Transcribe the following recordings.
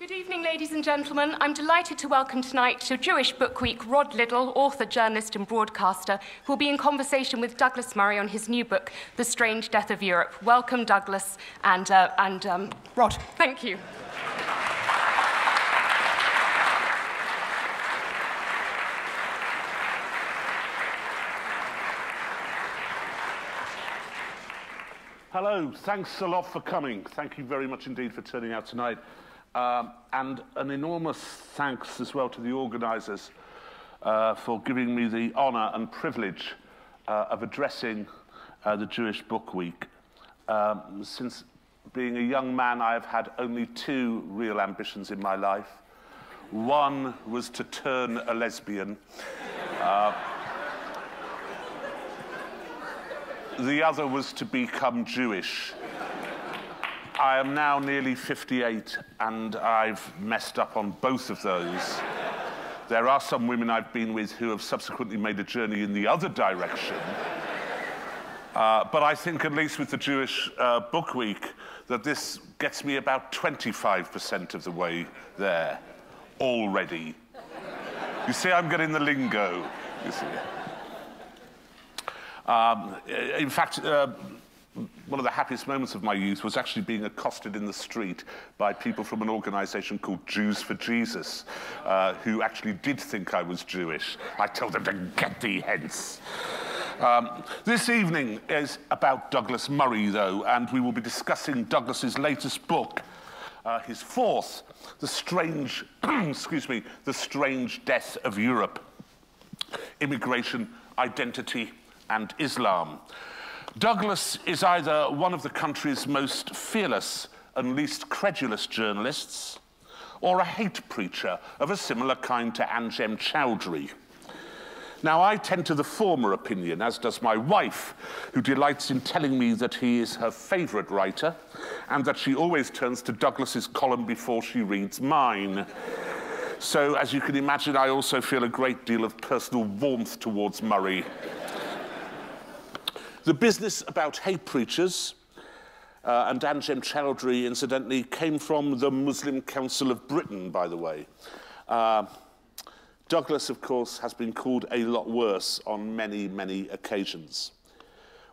Good evening, ladies and gentlemen. I'm delighted to welcome tonight to Jewish Book Week Rod Liddle, author, journalist and broadcaster, who will be in conversation with Douglas Murray on his new book, The Strange Death of Europe. Welcome, Douglas and Rod. Thank you. Hello, thanks a lot for coming. Thank you very much indeed for turning out tonight. And an enormous thanks as well to the organisers for giving me the honour and privilege of addressing the Jewish Book Week. Since being a young man, I have had only two real ambitions in my life. One was to turn a lesbian. The other was to become Jewish. I am now nearly 58, and I've messed up on both of those. There are some women I've been with who have subsequently made a journey in the other direction. But I think, at least with the Jewish Book Week, that this gets me about 25% of the way there already. You see, I'm getting the lingo, you see. In fact, one of the happiest moments of my youth was actually being accosted in the street by people from an organisation called Jews for Jesus, who actually did think I was Jewish. I told them to get thee hence. This evening is about Douglas Murray, though, and we will be discussing Douglas's latest book, his fourth, The Strange, The Strange Death of Europe, Immigration, Identity, and Islam. Douglas is either one of the country's most fearless and least credulous journalists, or a hate preacher of a similar kind to Anjem Choudary. Now, I tend to the former opinion, as does my wife, who delights in telling me that he is her favourite writer, and that she always turns to Douglas's column before she reads mine. So, as you can imagine, I also feel a great deal of personal warmth towards Murray. The business about hate preachers, and Anjem Choudary, incidentally, came from the Muslim Council of Britain, by the way. Douglas, of course, has been called a lot worse on many, many occasions.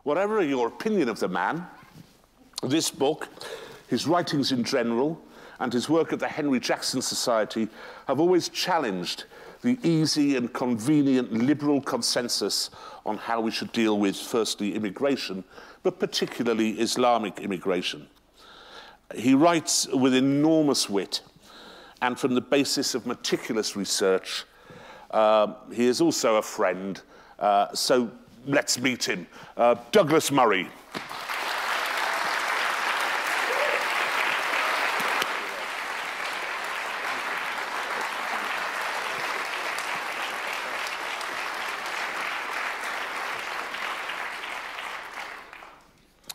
Whatever your opinion of the man, this book, his writings in general, and his work at the Henry Jackson Society have always challenged the easy and convenient liberal consensus on how we should deal with, firstly, immigration, but particularly Islamic immigration. He writes with enormous wit and from the basis of meticulous research. He is also a friend, so let's meet him. Douglas Murray.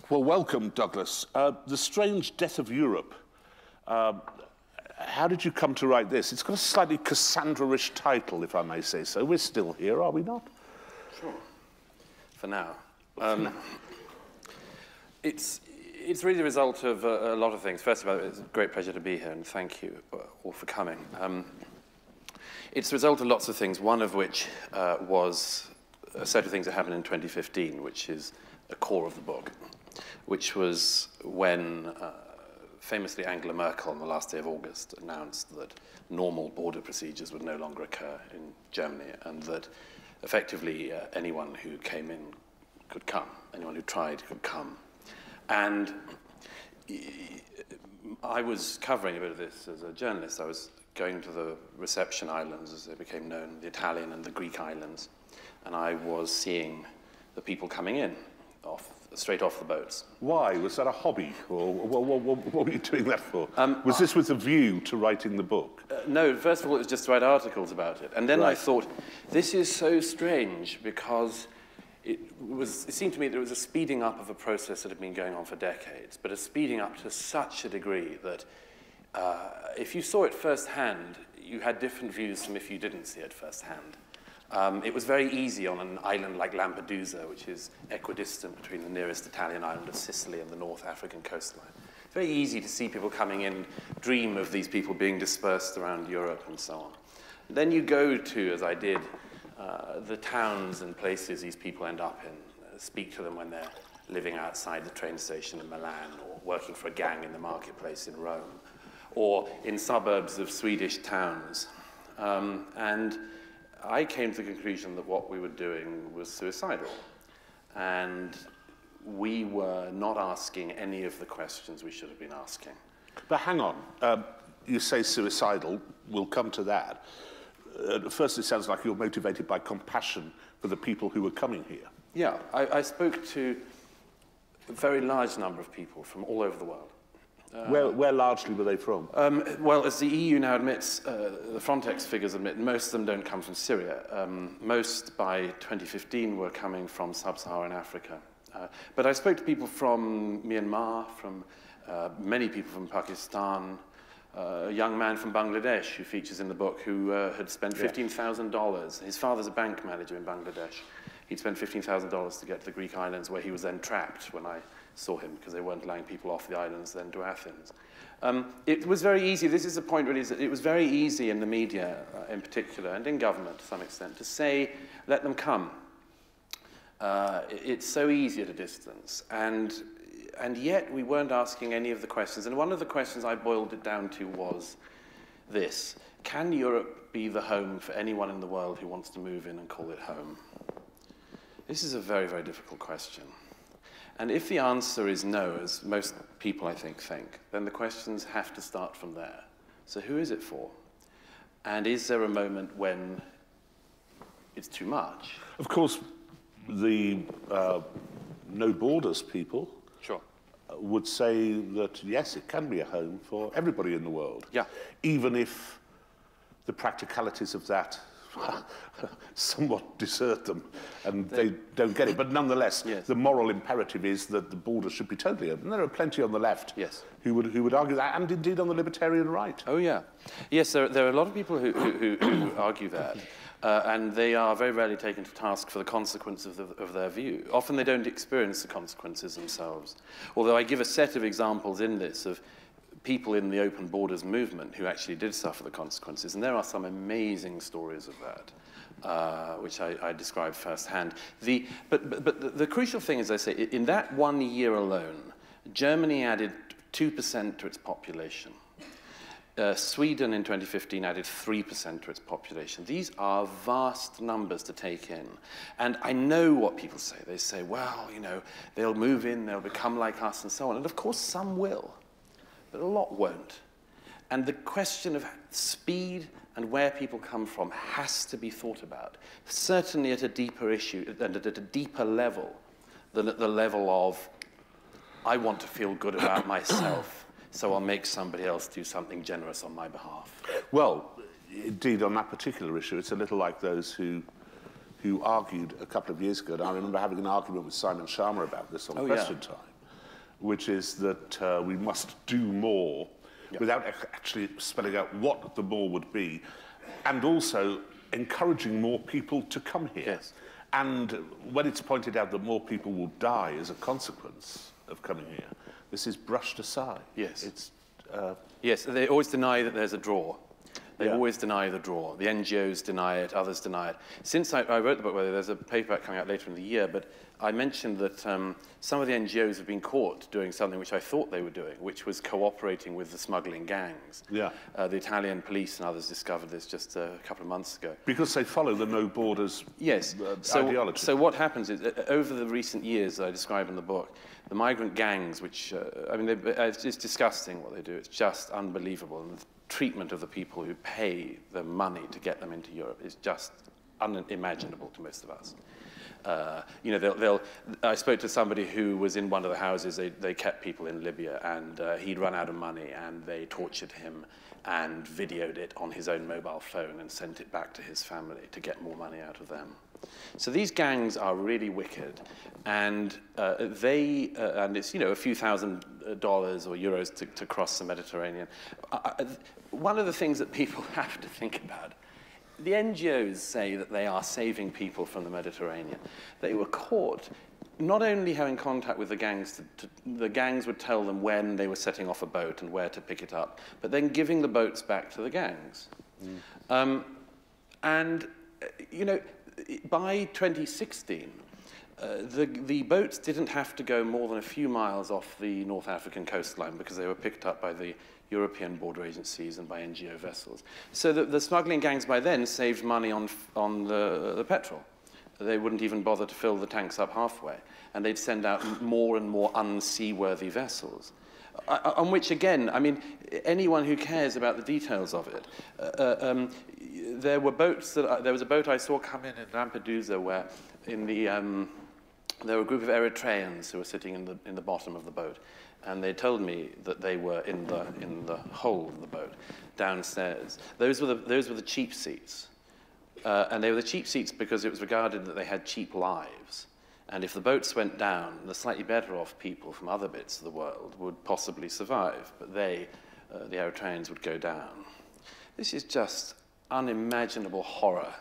Well, welcome, Douglas. The Strange Death of Europe. How did you come to write this? It's got a slightly Cassandra-ish title, if I may say so. We're still here, are we not? Sure. For now. It's really the result of a lot of things. First of all, it's a great pleasure to be here, and thank you all for coming. It's the result of lots of things, one of which was a set of things that happened in 2015, which is the core of the book, which was when, famously, Angela Merkel on the last day of August announced that normal border procedures would no longer occur in Germany, and that effectively anyone who came in could come, anyone who tried could come. And I was covering a bit of this as a journalist. I was going to the reception islands, as they became known, the Italian and the Greek islands, and I was seeing the people coming in straight off the boats. Why? Was that a hobby? Or what were you doing that for? Was this with a view to writing the book? No, first of all, it was just to write articles about it. And then I thought, this is so strange because it seemed to me that it was a speeding up of a process that had been going on for decades, but a speeding up to such a degree that if you saw it firsthand, you had different views from if you didn't see it firsthand. It was very easy on an island like Lampedusa, which is equidistant between the nearest Italian island of Sicily and the North African coastline. very easy to see people coming in, dream of these people being dispersed around Europe and so on. Then you go to, as I did, the towns and places these people end up in, speak to them when they're living outside the train station in Milan, or working for a gang in the marketplace in Rome, or in suburbs of Swedish towns. And I came to the conclusion that what we were doing was suicidal. And we were not asking any of the questions we should have been asking. But hang on, you say suicidal, we'll come to that. At first it sounds like you're motivated by compassion for the people who were coming here. Yeah, I spoke to a very large number of people from all over the world. Where largely were they from? Well, as the EU now admits, the Frontex figures admit, most of them don't come from Syria. Most, by 2015, were coming from sub-Saharan Africa. But I spoke to people from Myanmar, from many people from Pakistan, a young man from Bangladesh who features in the book who had spent $15,000. His father's a bank manager in Bangladesh. He'd spent $15,000 to get to the Greek islands, where he was then trapped when I saw him, because they weren't allowing people off the islands then to Athens. It was very easy. This is the point, really, is that it was very easy in the media, in particular, and in government to some extent, to say, let them come. It's so easy at a distance. And yet we weren't asking any of the questions. And one of the questions I boiled it down to was this: can Europe be the home for anyone in the world who wants to move in and call it home? This is a very, very difficult question. And if the answer is no, as most people, I think, then the questions have to start from there. So who is it for? And is there a moment when it's too much? Of course, the No Borders people would say that, yes, it can be a home for everybody in the world. Yeah. Even if the practicalities of that somewhat desert them and they don't get it. But nonetheless, yes, the moral imperative is that the border should be totally open. There are plenty on the left, yes, who would argue that, and indeed on the libertarian right. Oh, yeah. Yes, there are a lot of people who argue that. And they are very rarely taken to task for the consequences of their view. Often they don't experience the consequences themselves. Although I give a set of examples in this of people in the Open Borders movement who actually did suffer the consequences. And there are some amazing stories of that, which I describe firsthand. But the crucial thing is, I say, in that 1 year alone, Germany added 2% to its population. Sweden in 2015 added 3% to its population. These are vast numbers to take in. And I know what people say. They say, well, you know, they'll move in, they'll become like us and so on. And of course some will, but a lot won't. And the question of speed and where people come from has to be thought about, certainly at a deeper issue and at a deeper level than at the level of, I want to feel good about myself, so I'll make somebody else do something generous on my behalf. Well, indeed, on that particular issue, it's a little like those who argued a couple of years ago, and I remember having an argument with Simon Sharma about this on Question Time, which is that we must do more without actually spelling out what the more would be, and also encouraging more people to come here. Yes. And when it's pointed out that more people will die as a consequence of coming here, this is brushed aside. Yes. It's, yes, they always deny that there's a draw. They always deny the draw. The NGOs deny it, others deny it. Since I wrote the book, well, there's a paperback coming out later in the year, but I mentioned that some of the NGOs have been caught doing something which I thought they were doing, which was cooperating with the smuggling gangs. Yeah. The Italian police and others discovered this just a couple of months ago. Because they follow the No Borders ideology. So what happens is, over the recent years that I describe in the book, the migrant gangs, which, it's disgusting what they do. It's just unbelievable. And the treatment of the people who pay the money to get them into Europe is just unimaginable to most of us. I spoke to somebody who was in one of the houses. They kept people in Libya, and he'd run out of money, and they tortured him and videoed it on his own mobile phone and sent it back to his family to get more money out of them. So these gangs are really wicked, and and it's a few $1,000 or euros to cross the Mediterranean. One of the things that people have to think about, the NGOs say that they are saving people from the Mediterranean. They were caught not only having contact with the gangs, the gangs would tell them when they were setting off a boat and where to pick it up, but then giving the boats back to the gangs. And, you know, by 2016, the boats didn't have to go more than a few miles off the North African coastline because they were picked up by the European border agencies and by NGO vessels. So the smuggling gangs by then saved money on the petrol. They wouldn't even bother to fill the tanks up halfway, and they'd send out more and more unseaworthy vessels. On which, again, I mean, anyone who cares about the details of it, there were boats there was a boat I saw come in Lampedusa where there were a group of Eritreans who were sitting in the bottom of the boat, and they told me that they were in the hold of the boat downstairs. Those were the cheap seats, and they were the cheap seats because it was regarded that they had cheap lives. And if the boats went down, the slightly better off people from other bits of the world would possibly survive, but they, the Eritreans, would go down. This is just unimaginable horror,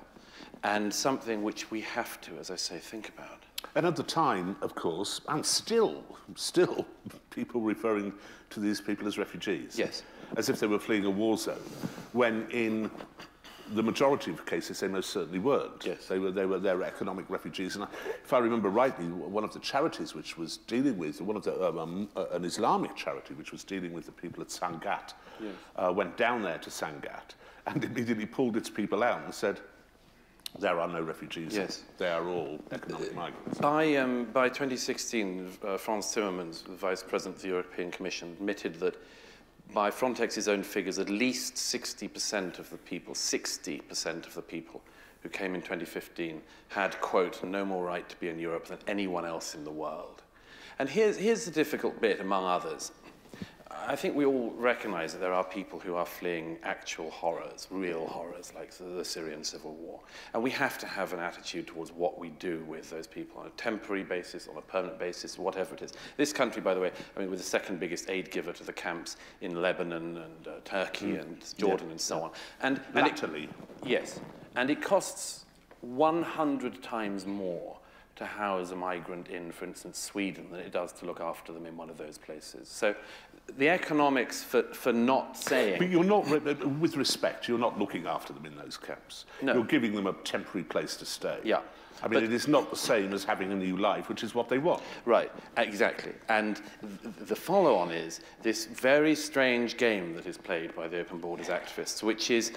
and something which we have to, as I say, think about. And at the time, of course, and still, people referring to these people as refugees. Yes. As if they were fleeing a war zone, when in the majority of cases they most certainly weren't. Yes. They were economic refugees. And if I remember rightly, one of the charities which was dealing with, an Islamic charity which was dealing with the people at Sangatte, yes, went down there to Sangatte and immediately pulled its people out and said, there are no refugees. Yes. They are all economic migrants. By 2016, Frans Timmermans, the Vice President of the European Commission, admitted that by Frontex's own figures, at least 60% of the people who came in 2015 had, quote, no more right to be in Europe than anyone else in the world. And here's the difficult bit, among others. I think we all recognize that there are people who are fleeing actual horrors, real horrors, like the Syrian civil war. And we have to have an attitude towards what we do with those people on a temporary basis, on a permanent basis, whatever it is. This country, by the way, I mean, we're the second biggest aid giver to the camps in Lebanon and Turkey and Jordan and so on. And Italy. Yes. And it costs 100 times more to house a migrant in, for instance, Sweden, than it does to look after them in one of those places. So the economics for not saying... But you're not, with respect, you're not looking after them in those camps. No. You're giving them a temporary place to stay. Yeah. I mean, it is not the same as having a new life, which is what they want. Right, exactly. And the follow-on is this very strange game that is played by the Open Borders activists, which is,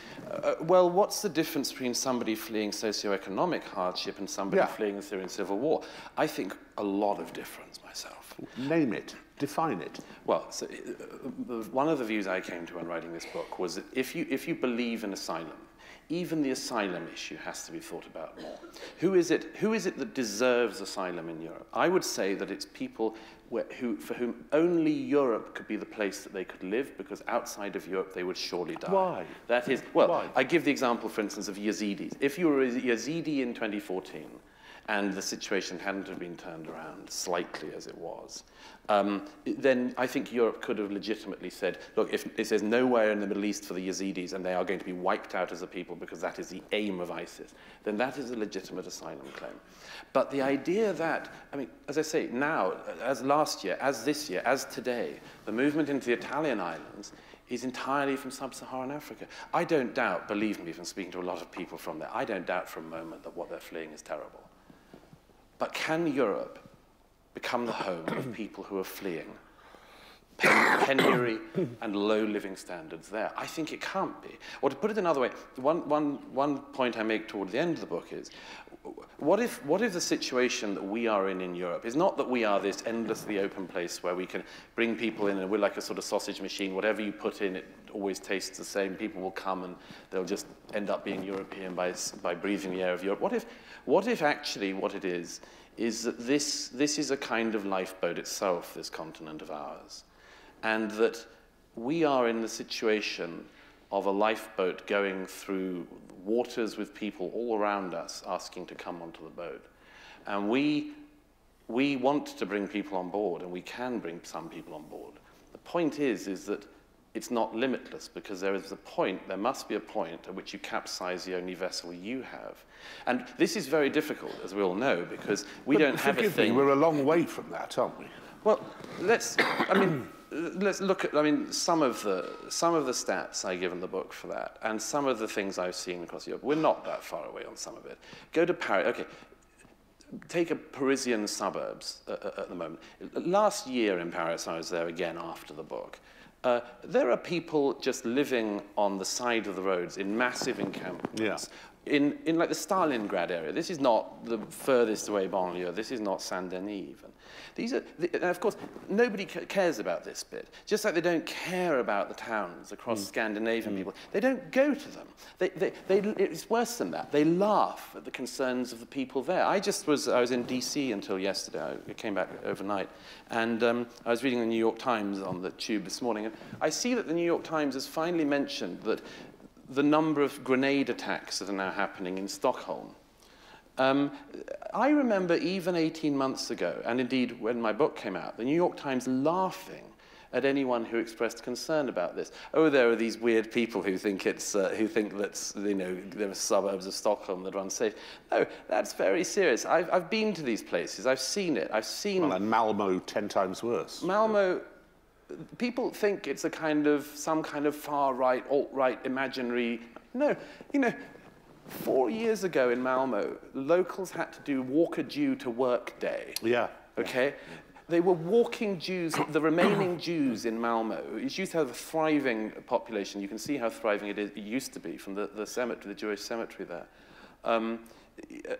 well, what's the difference between somebody fleeing socioeconomic hardship and somebody fleeing the Syrian civil war? I think a lot of difference myself. Name it. Define it. Well, so, one of the views I came to when writing this book was that if you believe in asylum, even the asylum issue has to be thought about more. Who is it that deserves asylum in Europe? I would say that it's people for whom only Europe could be the place that they could live, because outside of Europe they would surely die. Why? That is, well, Why? I give the example, for instance, of Yazidis. If you were a Yazidi in 2014, and the situation hadn't have been turned around slightly as it was, then I think Europe could have legitimately said, look, if there's nowhere in the Middle East for the Yazidis and they are going to be wiped out as a people because that is the aim of ISIS, then that is a legitimate asylum claim. But the idea that, I mean, as I say, now, as last year, as this year, as today, the movement into the Italian islands is entirely from sub-Saharan Africa. I don't doubt, believe me from speaking to a lot of people from there, I don't doubt for a moment that what they're fleeing is terrible. But can Europe become the home of people who are fleeing penury and low living standards there? I think it can't be. Or to put it another way, one point I make toward the end of the book is, what if the situation that we are in Europe is not that we are this endlessly open place where we can bring people in and we're like a sort of sausage machine, whatever you put in, it always tastes the same, people will come and they'll just end up being European by breathing the air of Europe. What if actually what it is that this is a kind of lifeboat itself, this continent of ours, and that we are in the situation of a lifeboat going through waters with people all around us asking to come onto the boat. And we want to bring people on board, and we can bring some people on board. The point is that it's not limitless, because there must be a point at which you capsize the only vessel you have. And this is very difficult, as we all know, because we don't have a thing. We're a long way from that, aren't we? Well, let's look at, some of the stats I give in the book for that, and some of the things I've seen across Europe. We're not that far away on some of it. Go to Paris. Okay. Take a Parisian suburbs at the moment. Last year in Paris, I was there again after the book. There are people just living on the side of the roads in massive encampments. In like the Stalingrad area. This is not the furthest away banlieue. This is not Saint-Denis even. These are, and of course, nobody cares about this bit. Just like they don't care about the towns across Scandinavian people. They don't go to them. It's worse than that. They laugh at the concerns of the people there. I was in DC until yesterday. I came back overnight. And I was reading the New York Times on the tube this morning. And I see that the New York Times has finally mentioned that the number of grenade attacks that are now happening in Stockholm. I remember even 18 months ago, and indeed when my book came out, the New York Times laughing at anyone who expressed concern about this. Oh, there are these weird people who think that there are suburbs of Stockholm that are unsafe. No, that's very serious. I've been to these places. I've seen it. Well, and Malmo 10 times worse. Malmo. People think it's some kind of far-right, alt-right, imaginary. No, 4 years ago in Malmo, locals had to do walk a Jew to work day. Yeah. Okay? Yeah. They were walking Jews, the remaining Jews in Malmo. It used to have a thriving population. You can see how thriving it used to be from the cemetery, the Jewish cemetery there.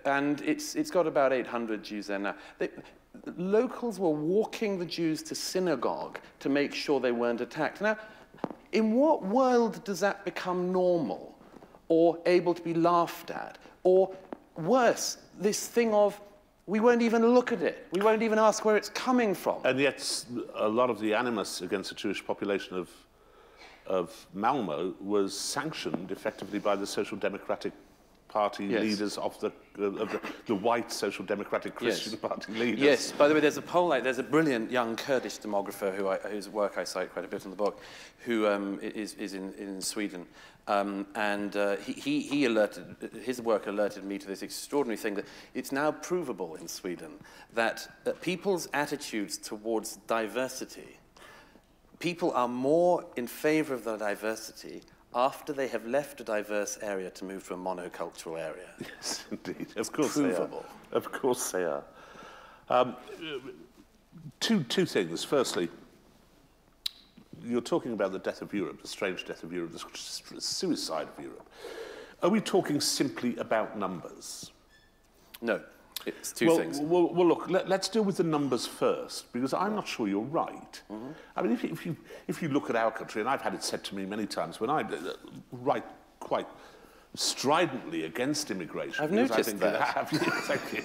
And it's got about 800 Jews there now. Locals were walking the Jews to synagogue to make sure they weren't attacked. Now, in what world does that become normal or able to be laughed at? Or worse, this thing of, we won't even look at it. We won't even ask where it's coming from. And yet, a lot of the animus against the Jewish population of Malmo was sanctioned effectively by the Social Democratic Party leaders of the white Social Democratic Christian Party leaders. Yes. By the way, there's a brilliant young Kurdish demographer whose work I cite quite a bit in the book, who is in Sweden, and his work alerted me to this extraordinary thing that it's now provable in Sweden that people's attitudes towards diversity, people are more in favour of the diversity after they have left a diverse area to move to a monocultural area. Yes, indeed. Of course provable. They are. Of course they are. Two things. Firstly, you're talking about the death of Europe, the strange death of Europe, the suicide of Europe. Are we talking simply about numbers? No. It's two things. Well, look, let's deal with the numbers first, because I'm not sure you're right. Mm-hmm. I mean, if you look at our country, and I've had it said to me many times when I write quite stridently against immigration. I've noticed that. Thank you.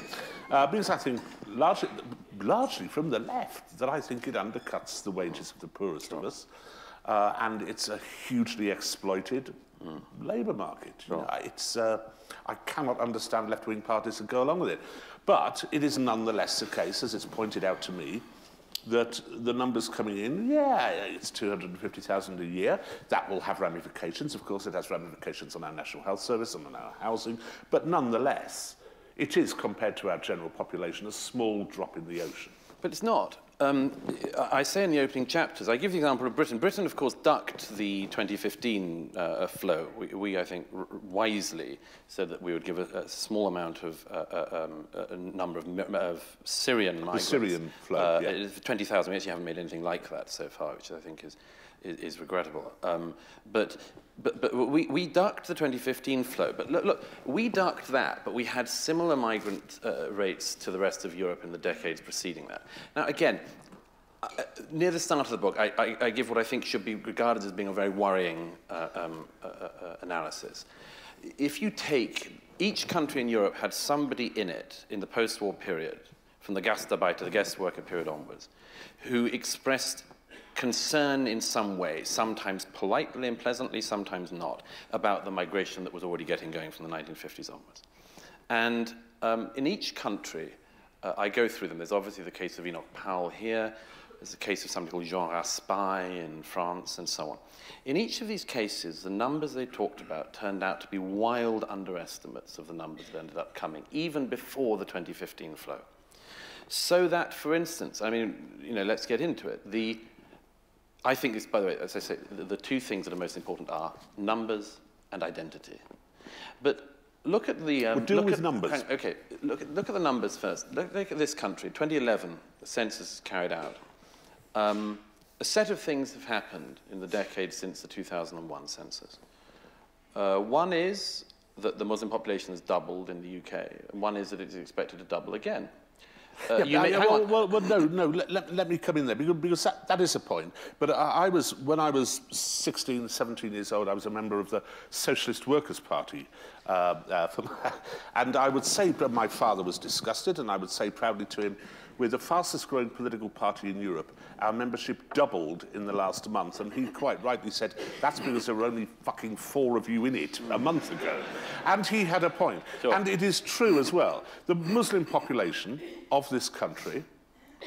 Because I think, largely from the left, that I think it undercuts the wages of the poorest of us, and it's a hugely exploited labour market. Sure. I cannot understand left-wing parties that go along with it. But it is nonetheless the case, as it's pointed out to me, that the numbers coming in, it's 250,000 a year. That will have ramifications. Of course, it has ramifications on our National Health Service and on our housing. But nonetheless, it is, compared to our general population, a small drop in the ocean. But it's not. I say in the opening chapters, I give the example of Britain. Britain, of course, ducked the 2015 flow. We, I think, wisely said that we would give a small amount of a number of Syrian migrants. The Syrian flow, 20,000. We actually haven't made anything like that so far, which I think is regrettable. But we ducked the 2015 flow. But look, we ducked that, but we had similar migrant rates to the rest of Europe in the decades preceding that. Now, again, near the start of the book, I give what I think should be regarded as being a very worrying analysis. If you take each country in Europe had somebody in it in the post-war period, from the Gastarbeiter, the guest worker period onwards, who expressed concern in some way, sometimes politely and pleasantly, sometimes not, about the migration that was already getting going from the 1950s onwards. And in each country, I go through them. There's obviously the case of Enoch Powell here, There's a case of somebody called Jean Raspail in France, and so on. In each of these cases, the numbers they talked about turned out to be wild underestimates of the numbers that ended up coming, even before the 2015 flow. So that, for instance, I mean, you know, let's get into it. I think this, by the way, as I say, the two things that are most important are numbers and identity. But look at the... we'll deal with numbers. Okay, look at the numbers first. Look at this country. 2011, the census is carried out. A set of things have happened in the decade since the 2001 census. One is that the Muslim population has doubled in the UK, and one is that it is expected to double again. Let me come in there, because that is a point. But when I was 16, 17 years old, I was a member of the Socialist Workers' Party. And I would say my father was disgusted, and I would say proudly to him, we're the fastest growing political party in Europe. Our membership doubled in the last month, and he quite rightly said, that's because there were only fucking 4 of you in it a month ago. And he had a point. Sure. And it is true as well. The Muslim population of this country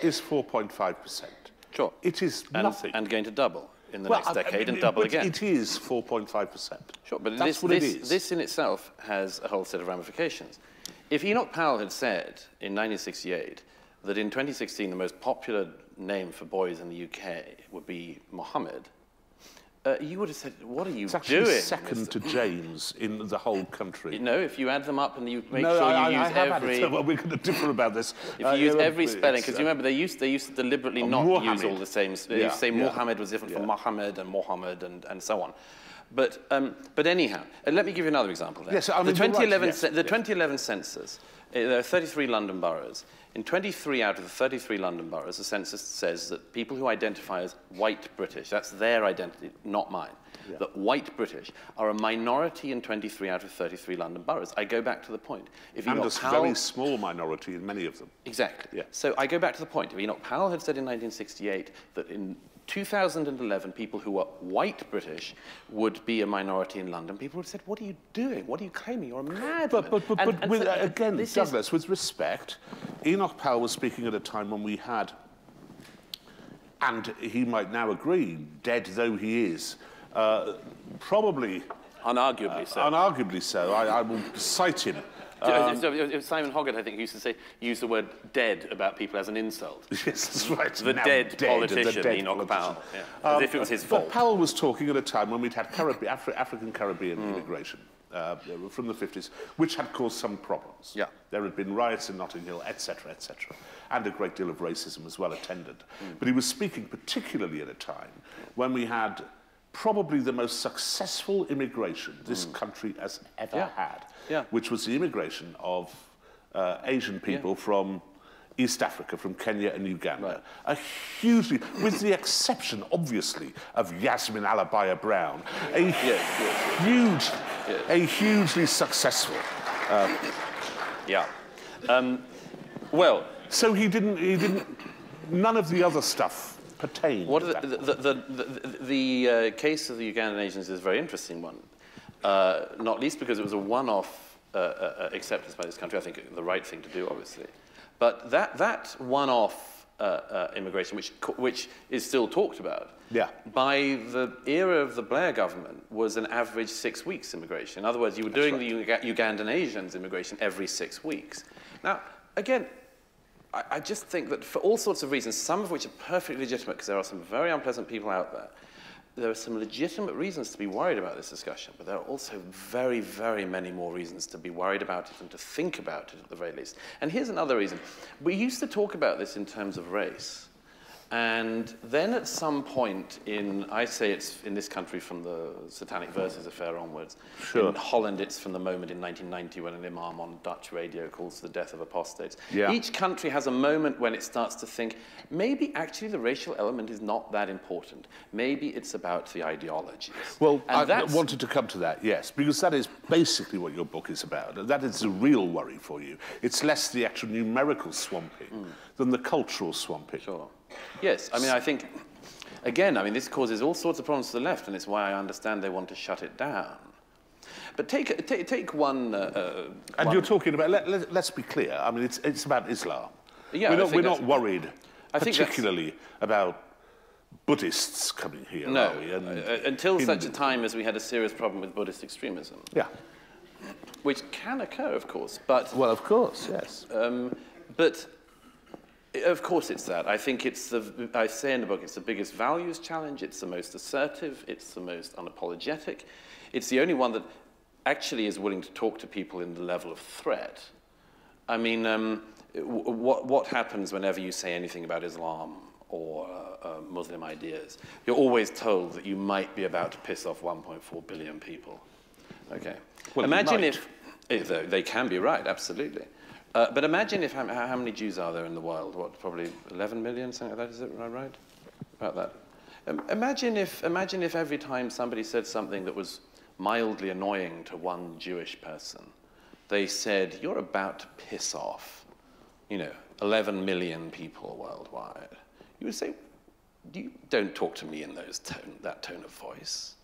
is 4.5%. Sure. It is nothing. And going to double in the next decade and double again. It is 4.5%. Sure, but that's what it is. This in itself has a whole set of ramifications. If Enoch Powell had said in 1968 that in 2016 the most popular name for boys in the UK would be Mohammed, you would have said, what are you doing? It's actually second to James in the whole country. No, if you add them up and you make sure you use every... Well, we're going to differ about this. If you use every spelling, because you remember they used to deliberately not use all the same... They used to say Mohammed was different from Muhammad and Mohammed and so on. But anyhow, let me give you another example then. Yes, I mean, the 2011 census, there are 33 London boroughs. In 23 out of the 33 London boroughs, the census says that people who identify as white British, that's their identity, not mine, that white British are a minority in 23 out of 33 London boroughs. I go back to the point. If and a very small minority in many of them. Exactly. Yeah. So I go back to the point. If Enoch Powell had said in 1968 that in 2011, people who were white British would be a minority in London, people would have said, what are you doing? What are you claiming? You're a madman. But again, Douglas, with respect, Enoch Powell was speaking at a time when we had, and he might now agree, dead though he is, probably... Unarguably so. Unarguably so. I will cite him. Simon Hoggart, I think, used to say, use the word dead about people as an insult. Yes, that's right. The dead politician, Enoch Powell. Yeah. As if it was his fault. But Powell was talking at a time when we'd had African-Caribbean immigration from the 50s, which had caused some problems. Yeah. There had been riots in Notting Hill, etc., etc., and a great deal of racism as well attendant. But he was speaking particularly at a time when we had probably the most successful immigration this country has ever had, which was the immigration of Asian people from East Africa, from Kenya and Uganda. A hugely, with the exception, obviously, of Yasmin Alabaya Brown, a hugely successful. Well, so he didn't. None of the other stuff pertained. What the case of the Ugandan Asians is a very interesting one, not least because it was a one-off acceptance by this country. I think the right thing to do, obviously. But that one-off immigration, which is still talked about, by the era of the Blair government, was an average 6 weeks immigration. In other words, you were doing the Ugandan Asians immigration every 6 weeks. Now, again, I just think that for all sorts of reasons, some of which are perfectly legitimate, because there are some very unpleasant people out there are some legitimate reasons to be worried about this discussion, but there are also very, very many more reasons to be worried about it and to think about it at the very least. And here's another reason. We used to talk about this in terms of race. And then at some point I say it's in this country from the Satanic Verses affair onwards. Sure. In Holland, it's from the moment in 1990 when an imam on Dutch radio calls for the death of apostates. Yeah. Each country has a moment when it starts to think, maybe actually the racial element is not that important. Maybe it's about the ideologies. Well, I wanted to come to that, yes, because that is basically what your book is about. That is the real worry for you. It's less the actual numerical swamping than the cultural swamping. Sure. Yes, I mean, I think, again, I mean, this causes all sorts of problems to the left, and it's why I understand they want to shut it down. But take one... and you're talking about, let's be clear, I mean, it's about Islam. Yeah, we're not worried particularly about Buddhists coming here, No, are we? And until such a time as we had a serious problem with Buddhist extremism. Yeah. Which can occur, of course, but... Well, of course, yes. But of course it's that. I think it's I say in the book, it's the biggest values challenge, it's the most assertive, it's the most unapologetic. It's the only one that actually is willing to talk to people in the level of threat. I mean, what happens whenever you say anything about Islam or Muslim ideas? You're always told that you might be about to piss off 1.4 billion people. Okay. Well, imagine if they can be right, absolutely. But imagine if how many Jews are there in the world? What, probably 11 million, something like that. Is it right? About that. Imagine if every time somebody said something that was mildly annoying to one Jewish person, they said, "You're about to piss off, 11 million people worldwide." You would say, "You don't talk to me in that tone of voice.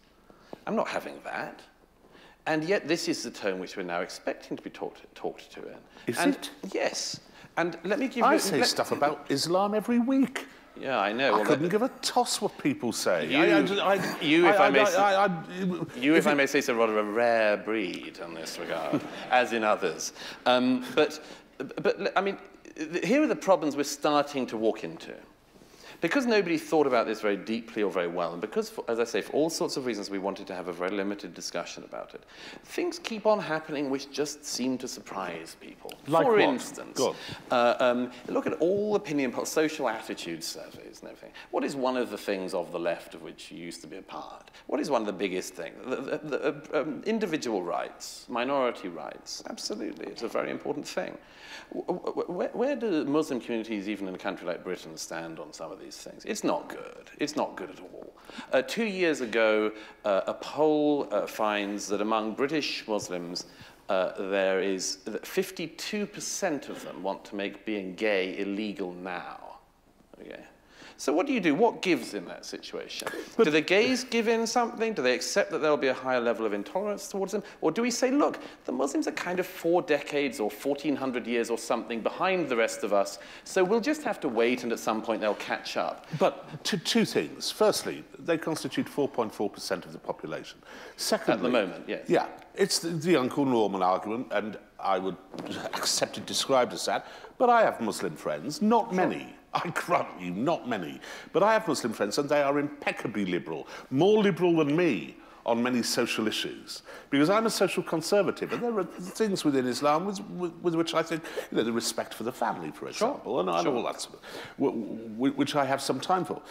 I'm not having that." And yet this is the tone which we're now expecting to be talked to in. Is it? Yes. And let me give you... I say stuff about Islam every week. Yeah, I know. I couldn't give a toss what people say. If I may say so, rather a rare breed in this regard, as in others. But I mean, here are the problems we're starting to walk into. Because nobody thought about this very deeply or very well, and because, as I say, for all sorts of reasons we wanted to have a very limited discussion about it, things keep on happening which just seem to surprise people. Like for what? instance, look at all opinion polls, social attitude surveys and everything. What is one of the things of the left of which you used to be a part? What is one of the biggest things? Individual rights, minority rights, absolutely, it's a very important thing. Where do Muslim communities, even in a country like Britain, stand on some of these things? It's not good. It's not good at all. 2 years ago, a poll finds that among British Muslims, there is 52% of them want to make being gay illegal now. Okay. So what do you do? What gives in that situation? Do the gays give in something? Do they accept that there'll be a higher level of intolerance towards them? Or do we say, look, the Muslims are kind of 4 decades or 1,400 years or something behind the rest of us, so we'll just have to wait and at some point they'll catch up? But two things. Firstly, they constitute 4.4% of the population. Secondly... At the moment, yes. Yeah. It's the Uncle Norman argument, and I would accept it described as that, but I have Muslim friends, not many. I grant you, not many. But I have Muslim friends, and they are impeccably liberal, more liberal than me on many social issues. Because I'm a social conservative, and there are things within Islam with which I think, the respect for the family, for example, and all that sort of, which I have some time for.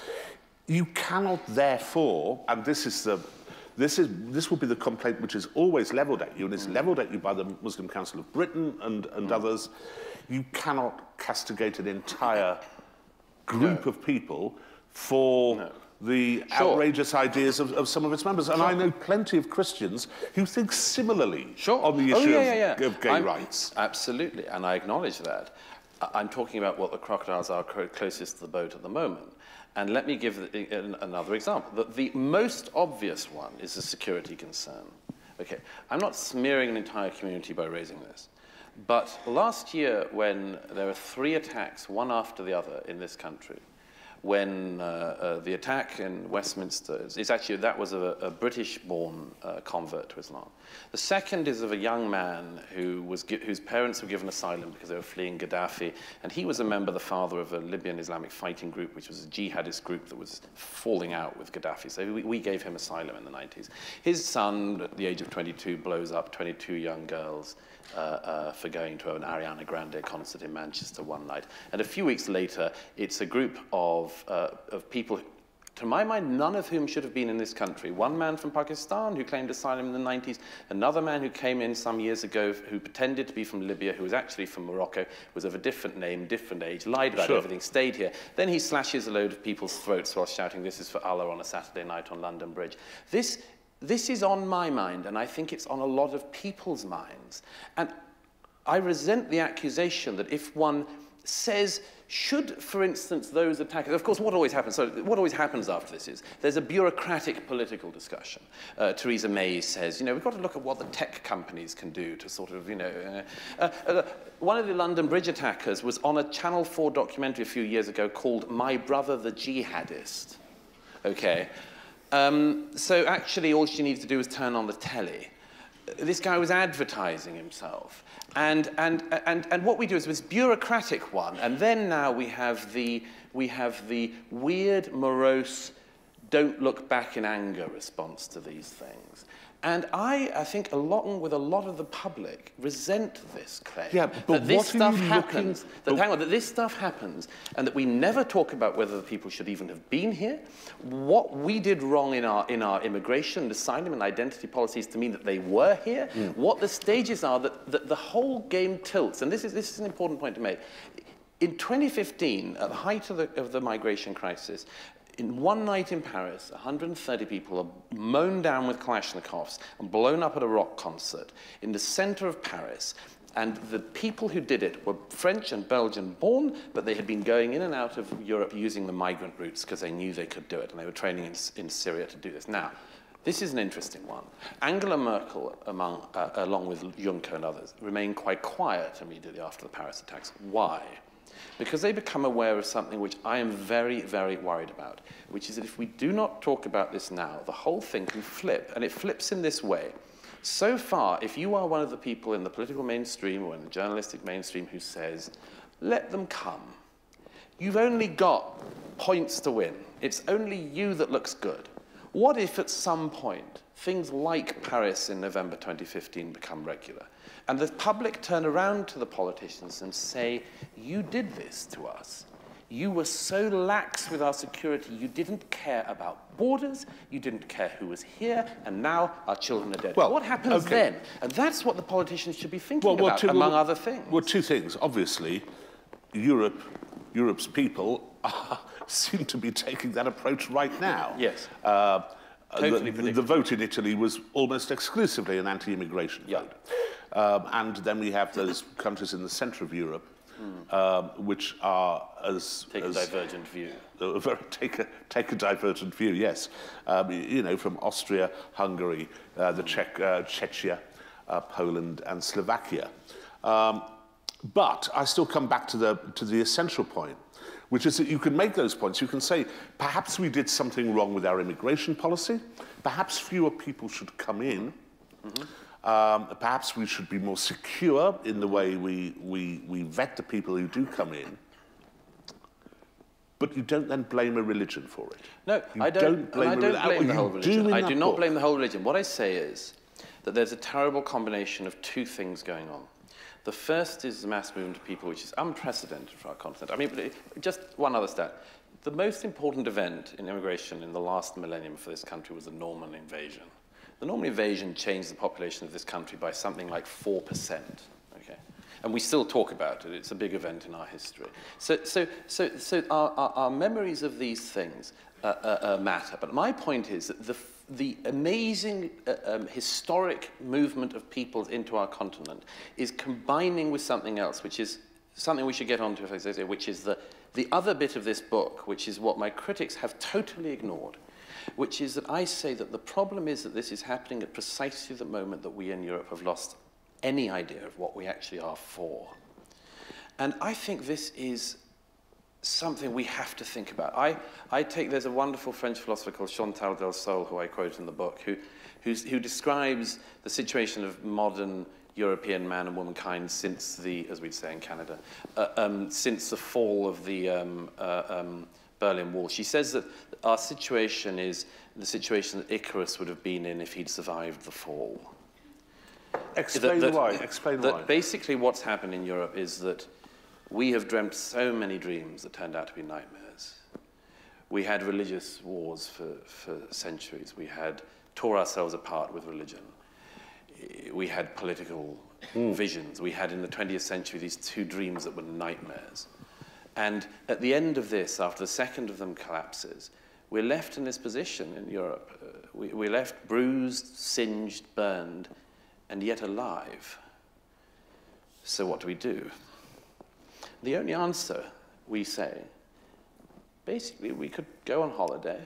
You cannot, therefore, and this will be the complaint which is always levelled at you, and is levelled at you by the Muslim Council of Britain and others. You cannot castigate an entire group of people for the outrageous ideas of some of its members. And I know plenty of Christians who think similarly on the issue of gay rights. Absolutely, and I acknowledge that. I'm talking about what the crocodiles are closest to the boat at the moment. And let me give another example. The most obvious one is a security concern. Okay, I'm not smearing an entire community by raising this. But last year, when there were 3 attacks, one after the other, in this country, when the attack in Westminster, that was a British-born convert to Islam. The second is of a young man whose parents were given asylum because they were fleeing Gaddafi, and he was a member, the father of a Libyan Islamic fighting group, which was a jihadist group that was falling out with Gaddafi. So we gave him asylum in the 90s. His son, at the age of 22, blows up 22 young girls for going to an Ariana Grande concert in Manchester one night. And a few weeks later, it's a group of people, to my mind, none of whom should have been in this country. One man from Pakistan who claimed asylum in the 90s, another man who came in some years ago who pretended to be from Libya, who was actually from Morocco, was of a different name, different age, lied about everything, stayed here. Then he slashes a load of people's throats while shouting, "This is for Allah," on a Saturday night on London Bridge. This is on my mind, and I think it's on a lot of people's minds. And I resent the accusation that if one says should, for instance, those attackers, of course, what always happens after this is there's a bureaucratic political discussion. Theresa May says, you know, we've got to look at what the tech companies can do to sort of, you know, one of the London Bridge attackers was on a Channel 4 documentary a few years ago called My Brother the Jihadist. Okay. So actually all she needs to do is turn on the telly. This guy was advertising himself. And what we do is this bureaucratic one, and then now we have the weird, morose, don't look back in anger response to these things. And I think, along with a lot of the public, resent this claim. Yeah, but that this stuff happens, that this stuff happens, and that we never talk about whether the people should even have been here, what we did wrong in our immigration, asylum, and identity policies to mean that they were here, what the stages are, that the whole game tilts. And this is an important point to make. In 2015, at the height of the migration crisis, in one night in Paris, 130 people are mown down with Kalashnikovs and blown up at a rock concert in the center of Paris. And the people who did it were French and Belgian born, but they had been going in and out of Europe using the migrant routes because they knew they could do it, and they were training in Syria to do this. Now, this is an interesting one. Angela Merkel, along with Juncker and others, remained quite quiet immediately after the Paris attacks. Why? Because they become aware of something which I am very, very worried about, which is that if we do not talk about this now, the whole thing can flip, and it flips in this way. So far, if you are one of the people in the political mainstream or in the journalistic mainstream who says, let them come, you've only got points to win. It's only you that looks good. What if at some point things like Paris in November 2015 become regular? And the public turn around to the politicians and say, you did this to us. You were so lax with our security, you didn't care about borders, you didn't care who was here, and now our children are dead. Well, what happens then? And that's what the politicians should be thinking about, among other things. Well, two things. Obviously, Europe's people seem to be taking that approach right now. Yes. Totally the vote in Italy was almost exclusively an anti-immigration vote. And then we have those countries in the centre of Europe, which are take a divergent view. Take a divergent view, yes. You know, from Austria, Hungary, the Czechia, Poland, and Slovakia. But I still come back to the essential point, which is that you can make those points. You can say, perhaps we did something wrong with our immigration policy. Perhaps fewer people should come in. Perhaps we should be more secure in the way we vet the people who do come in. But you don't then blame a religion for it. No, I don't blame the whole religion. I do not blame the whole religion. What I say is that there's a terrible combination of two things going on. The first is the mass movement of people, which is unprecedented for our continent. I mean, just one other stat. The most important event in immigration in the last millennium for this country was the Norman invasion. The Norman invasion changed the population of this country by something like 4%. Okay? And we still talk about it. It's a big event in our history. So our memories of these things matter. But my point is that the amazing historic movement of people into our continent is combining with something else, which is something we should get onto, if I say so, which is the other bit of this book, which is what my critics have totally ignored, which is that I say that the problem is that this is happening at precisely the moment that we in Europe have lost any idea of what we actually are for. And I think this is something we have to think about. There's a wonderful French philosopher called Chantal del Sol, who I quote in the book, who describes the situation of modern European man and womankind since the, as we'd say in Canada, since the fall of the Berlin Wall. She says that our situation is the situation that Icarus would have been in if he'd survived the fall. Explain why. Explain why. Basically what's happened in Europe is that we have dreamt so many dreams that turned out to be nightmares. We had religious wars for centuries. We had tore ourselves apart with religion. We had political visions. We had in the 20th century these two dreams that were nightmares. And at the end of this, after the second of them collapses, we're left in this position in Europe. We're left bruised, singed, burned, and yet alive. So what do we do? The only answer we say, basically, we could go on holiday,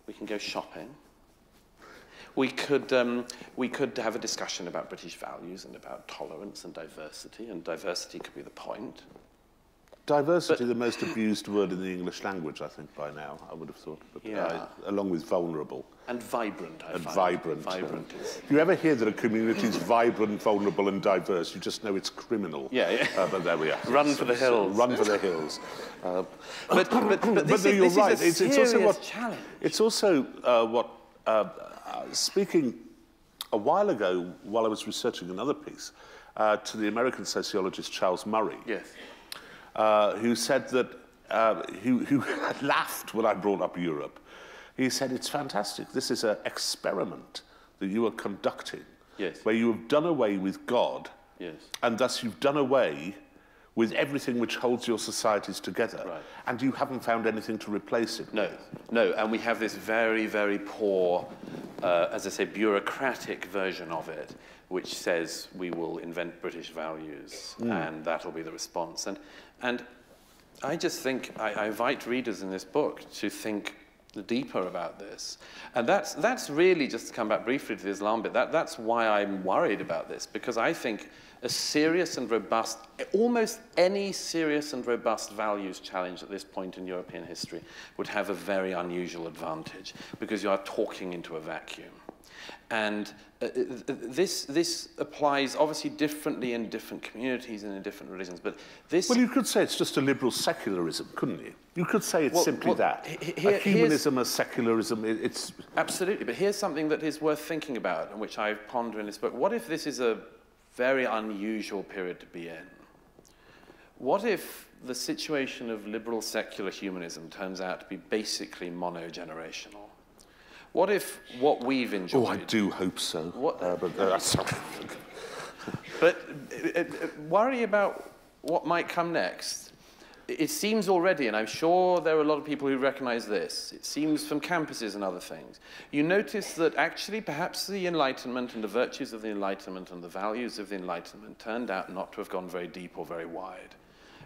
we can go shopping, we could have a discussion about British values and about tolerance and diversity could be the point. Diversity, the most abused word in the English language, I think, by now, I would have thought. But, yeah. Along with vulnerable. And vibrant, I find. Vibrant. Vibrant is... If you ever hear that a community is vibrant, vulnerable and diverse, you just know it's criminal. Yeah, yeah. But there we are. Run for the hills. Run for the hills. But this you're right. Is a serious challenge. It's also speaking a while ago, while I was researching another piece, to the American sociologist Charles Murray. Yes. Who said that, who laughed when I brought up Europe. He said, it's fantastic. This is an experiment that you are conducting, yes, where you have done away with God, yes, and thus you've done away with everything which holds your societies together, right, and you haven't found anything to replace it with. No, and we have this very, very poor, as I say, bureaucratic version of it, which says we will invent British values, and that'll be the response. And I just think, I invite readers in this book to think deeper about this. And that's really, just to come back briefly to the Islam bit, that's why I'm worried about this, because I think a serious and robust, almost any serious and robust values challenge at this point in European history would have a very unusual advantage, because you are talking into a vacuum. And this applies obviously differently in different communities and in different religions, but this... Well, you could say it's just a liberal secularism, couldn't you? You could say it's simply that. A humanism, a secularism, it's... Absolutely, but here's something that is worth thinking about, and which I ponder in this book. What if this is a very unusual period to be in? What if the situation of liberal secular humanism turns out to be basically monogenerational? What if what we've enjoyed... Oh, I do hope so. But worry about what might come next. It seems already, and I'm sure there are a lot of people who recognize this, it seems from campuses and other things, you notice that actually perhaps the Enlightenment and the virtues of the Enlightenment and the values of the Enlightenment turned out not to have gone very deep or very wide.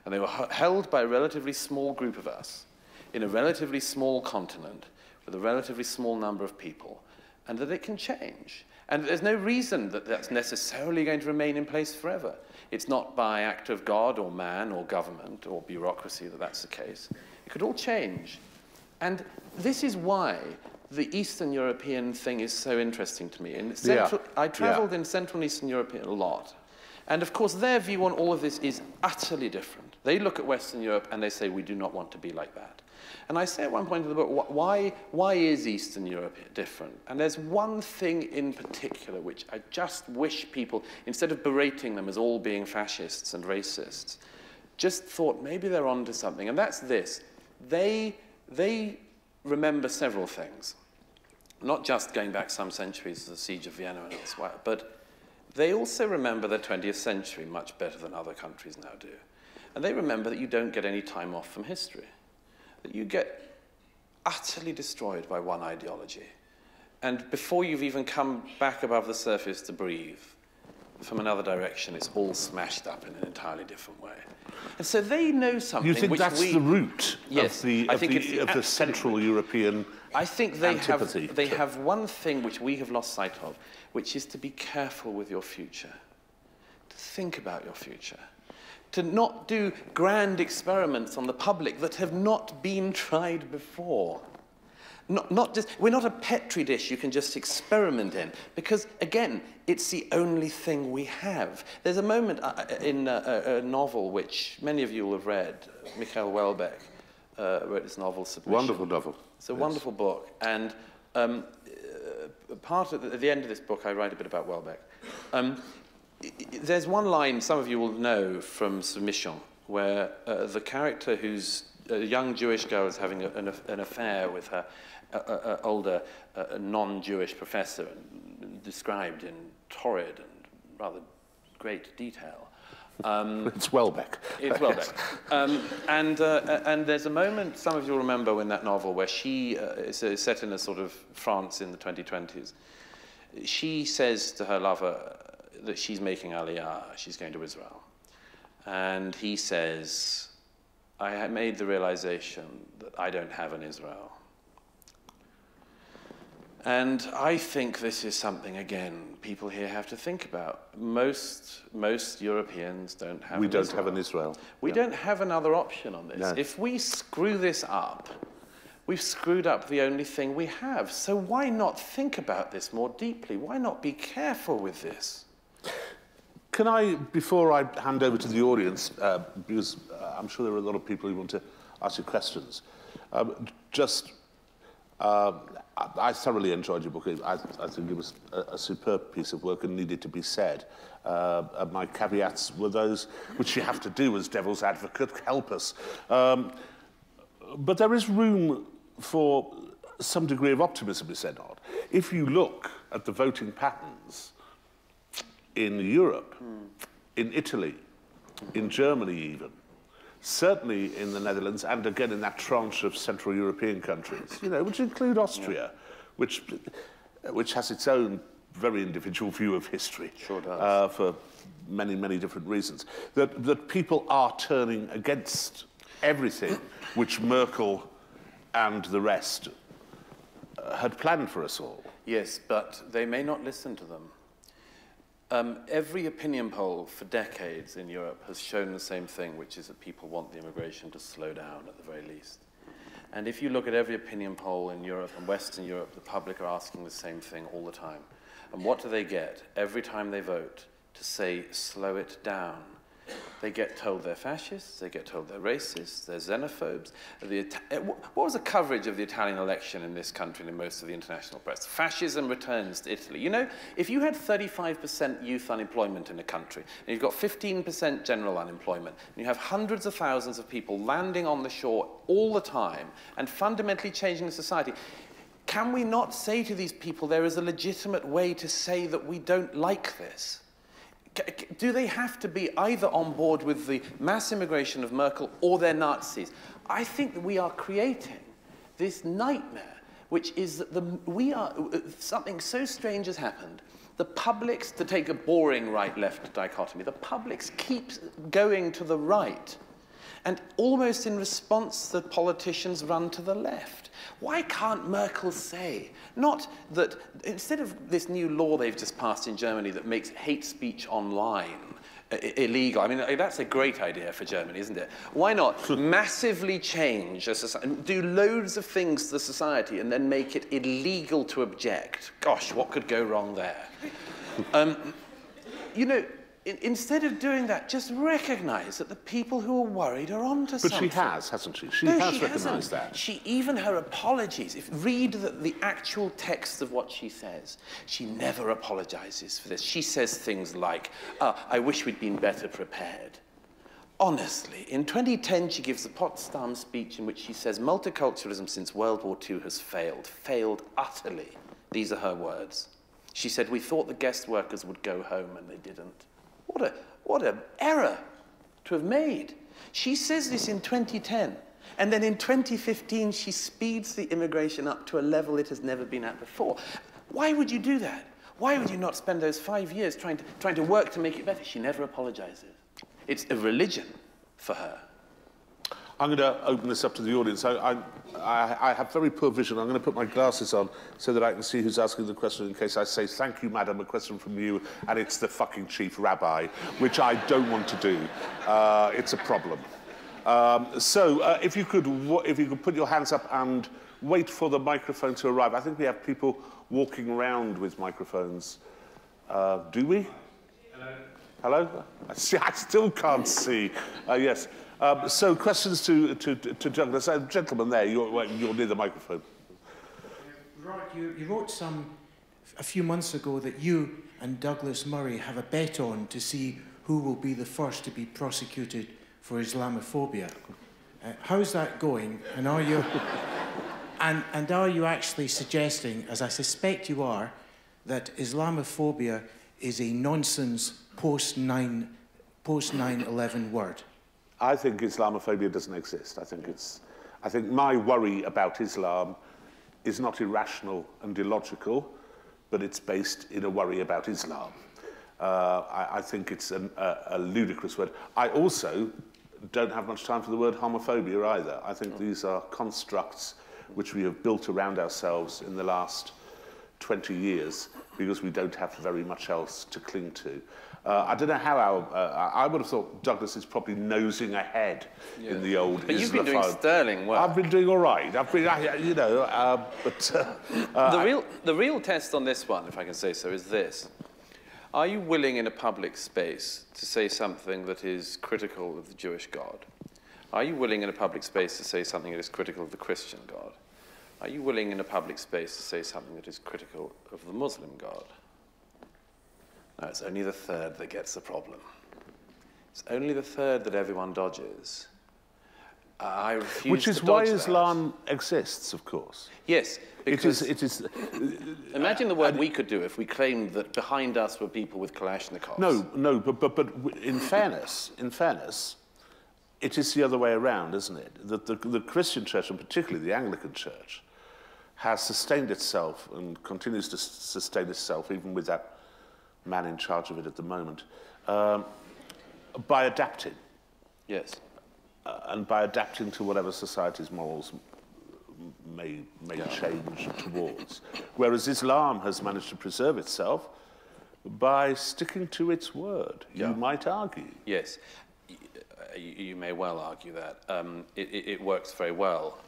And they were held by a relatively small group of us in a relatively small continent with a relatively small number of people, and that it can change. And there's no reason that that's necessarily going to remain in place forever. It's not by act of God or man or government or bureaucracy that that's the case. It could all change. And this is why the Eastern European thing is so interesting to me. I traveled in Central and Eastern Europe a lot. And of course, their view on all of this is utterly different. They look at Western Europe and they say, we do not want to be like that. And I say at one point in the book, why is Eastern Europe different? And there's one thing in particular which I just wish people, instead of berating them as all being fascists and racists, just thought maybe they're onto something. And that's this. They remember several things. Not just going back some centuries to the Siege of Vienna and elsewhere, but they also remember the 20th century much better than other countries now do. And they remember that you don't get any time off from history, that you get utterly destroyed by one ideology. And before you've even come back above the surface to breathe, from another direction, it's all smashed up in an entirely different way. And so they know something. You think that's the root of the Central European I think they antipathy? have one thing which we have lost sight of, which is to be careful with your future, to think about your future, to not do grand experiments on the public that have not been tried before. We're not a petri dish you can just experiment in, because, again, it's the only thing we have. There's a moment in a novel which many of you will have read. Michael Houellebecq wrote this novel, Submission. Wonderful novel. It's a wonderful book. And at the end of this book, I write a bit about Houellebecq. There's one line some of you will know from Submission, where the character who's a young Jewish girl is having an affair with her older non-Jewish professor, described in torrid and rather great detail. It's Houellebecq. It's Houellebecq. And there's a moment, some of you will remember in that novel, where she is set in a sort of France in the 2020s. She says to her lover that she's making Aliyah, she's going to Israel. And he says, I made the realization that I don't have an Israel. And I think this is something, again, people here have to think about. Most Europeans don't have an Israel. We don't have an Israel. We don't have another option on this. No. If we screw this up, we've screwed up the only thing we have. So why not think about this more deeply? Why not be careful with this? Can I, before I hand over to the audience, because I'm sure there are a lot of people who want to ask you questions, I thoroughly enjoyed your book. I think it was a superb piece of work and needed to be said. My caveats were those which you have to do as devil's advocate, help us. But there is room for some degree of optimism, is there not? If you look at the voting patterns in Europe, in Italy, in Germany even, certainly in the Netherlands, and again in that tranche of Central European countries, which include Austria, which has its own very individual view of history, sure does. For many, many different reasons, that people are turning against everything which Merkel and the rest had planned for us all. Yes, but they may not listen to them. Every opinion poll for decades in Europe has shown the same thing, which is that people want the immigration to slow down at the very least. And if you look at every opinion poll in Europe and Western Europe, the public are asking the same thing all the time. And what do they get every time they vote? To say, slow it down. They get told they're fascists, they get told they're racists, they're xenophobes. What was the coverage of the Italian election in this country and in most of the international press? Fascism returns to Italy. If you had 35% youth unemployment in a country, and you've got 15% general unemployment, and you have hundreds of thousands of people landing on the shore all the time and fundamentally changing the society, can we not say to these people there is a legitimate way to say that we don't like this? Do they have to be either on board with the mass immigration of Merkel or they're Nazis? I think that we are creating this nightmare, which is that something so strange has happened. The publics, to take a boring right-left dichotomy, the publics keeps going to the right. And almost in response, the politicians run to the left. Why can't Merkel say, not that, instead of this new law they've just passed in Germany that makes hate speech online illegal, I mean, that's a great idea for Germany, isn't it? Why not massively change a society, do loads of things to the society and then make it illegal to object? Gosh, what could go wrong there? Instead of doing that, just recognise that the people who are worried are onto something. But she has, hasn't she? She has recognised that. Even her apologies, read the actual text of what she says. She never apologises for this. She says things like, I wish we'd been better prepared. Honestly, in 2010, she gives the Potsdam speech in which she says, multiculturalism since World War II has failed utterly. These are her words. She said, we thought the guest workers would go home and they didn't. What an error to have made. She says this in 2010, and then in 2015 she speeds the immigration up to a level it has never been at before. Why would you do that? Why would you not spend those 5 years trying to work to make it better? She never apologizes. It's a religion for her. I'm going to open this up to the audience. I have very poor vision. I'm going to put my glasses on so that I can see who's asking the question in case I say, thank you, madam, a question from you, and it's the fucking chief rabbi, which I don't want to do. It's a problem. If you could put your hands up and wait for the microphone to arrive. I think we have people walking around with microphones. Do we? Hello? Hello? I still can't see. Yes. So questions to Douglas. Gentleman there, you're near the microphone. Rod, you wrote a few months ago that you and Douglas Murray have a bet on to see who will be the first to be prosecuted for Islamophobia. How's that going? And are you, and are you actually suggesting, as I suspect you are, that Islamophobia is a nonsense post-9/11 word? I think Islamophobia doesn't exist. I think my worry about Islam is not irrational and illogical, but it's based in a worry about Islam. I think it's a ludicrous word. I also don't have much time for the word homophobia either. I think these are constructs which we have built around ourselves in the last 20 years because we don't have very much else to cling to. I don't know how I would have thought Douglas is probably nosing ahead in the old Islamophone. But you've been doing sterling work. I've been doing all right. I've been, you know, the real test on this one, if I can say so, is this. Are you willing in a public space to say something that is critical of the Jewish God? Are you willing in a public space to say something that is critical of the Christian God? Are you willing in a public space to say something that is critical of the Muslim God? No, it's only the third that gets the problem. It's only the third that everyone dodges. I refuse which is to dodge why that. Islam exists, of course. Yes, because it is. Imagine the work we could do if we claimed that behind us were people with Kalashnikovs. No, but in fairness, it is the other way around, isn't it? That the Christian Church, and particularly the Anglican Church, has sustained itself and continues to sustain itself, even with that man in charge of it at the moment, by adapting. Yes. And by adapting to whatever society's morals may change towards. Whereas Islam has managed to preserve itself by sticking to its word, you might argue. Yes, you may well argue that. It works very well.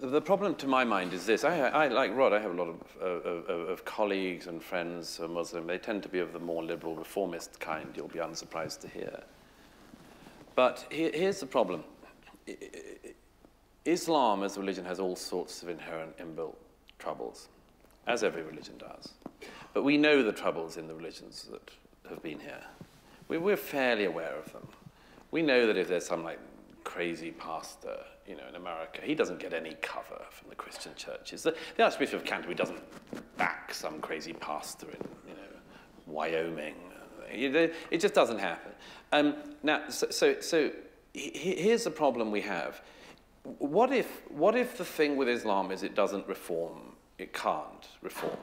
The problem, to my mind, is this. I like Rod, I have a lot of colleagues and friends who are Muslim. They tend to be of the more liberal, reformist kind, you'll be unsurprised to hear. But here's the problem. Islam as a religion has all sorts of inherent inbuilt troubles, as every religion does. But we know the troubles in the religions that have been here. We're fairly aware of them. We know that if there's some like crazy pastor, you know, in America, he doesn't get any cover from the Christian churches. The Archbishop of Canterbury doesn't back some crazy pastor in, you know, Wyoming. It just doesn't happen. Now, so here's the problem we have. What if the thing with Islam is it doesn't reform? It can't reform.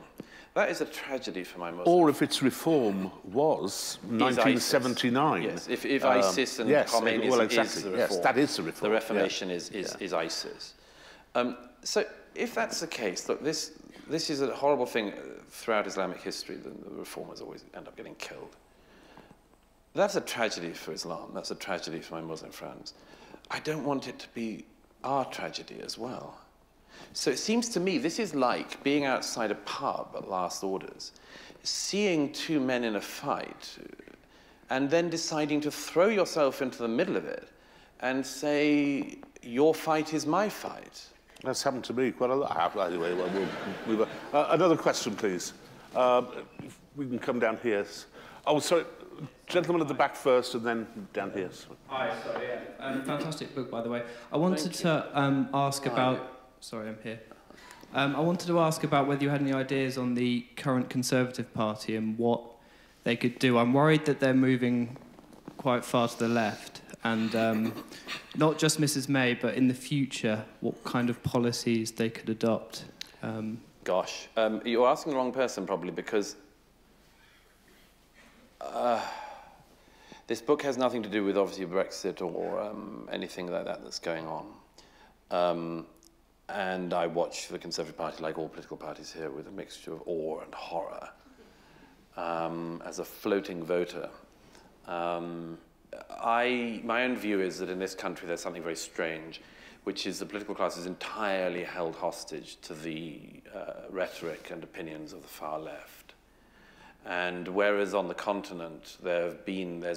That is a tragedy for my Muslims. Or if its reform was 1979. Yes, if ISIS and Khomeini is the reform. Yes, that is the reform. The Reformation is ISIS. So if that's the case, look, this is a horrible thing throughout Islamic history. The reformers always end up getting killed. That's a tragedy for Islam. That's a tragedy for my Muslim friends. I don't want it to be our tragedy as well. So it seems to me this is like being outside a pub at last orders, seeing two men in a fight, and then deciding to throw yourself into the middle of it and say, your fight is my fight. That's happened to me quite a lot. Anyway, we'll another question, please. If we can come down here. Oh, sorry. Gentleman at the back first, and then down here. Hi, sorry, yeah. Fantastic book, by the way. I wanted to ask about... Sorry, I'm here. I wanted to ask about whether you had any ideas on the current Conservative Party and what they could do. I'm worried that they're moving quite far to the left, and not just Mrs May, but in the future, what kind of policies they could adopt. Gosh, you're asking the wrong person, probably, because this book has nothing to do with, obviously, Brexit or anything like that that's going on. And I watch the Conservative Party, like all political parties here, with a mixture of awe and horror. As a floating voter, my own view is that in this country there's something very strange, which is the political class is entirely held hostage to the rhetoric and opinions of the far left. And whereas on the continent there's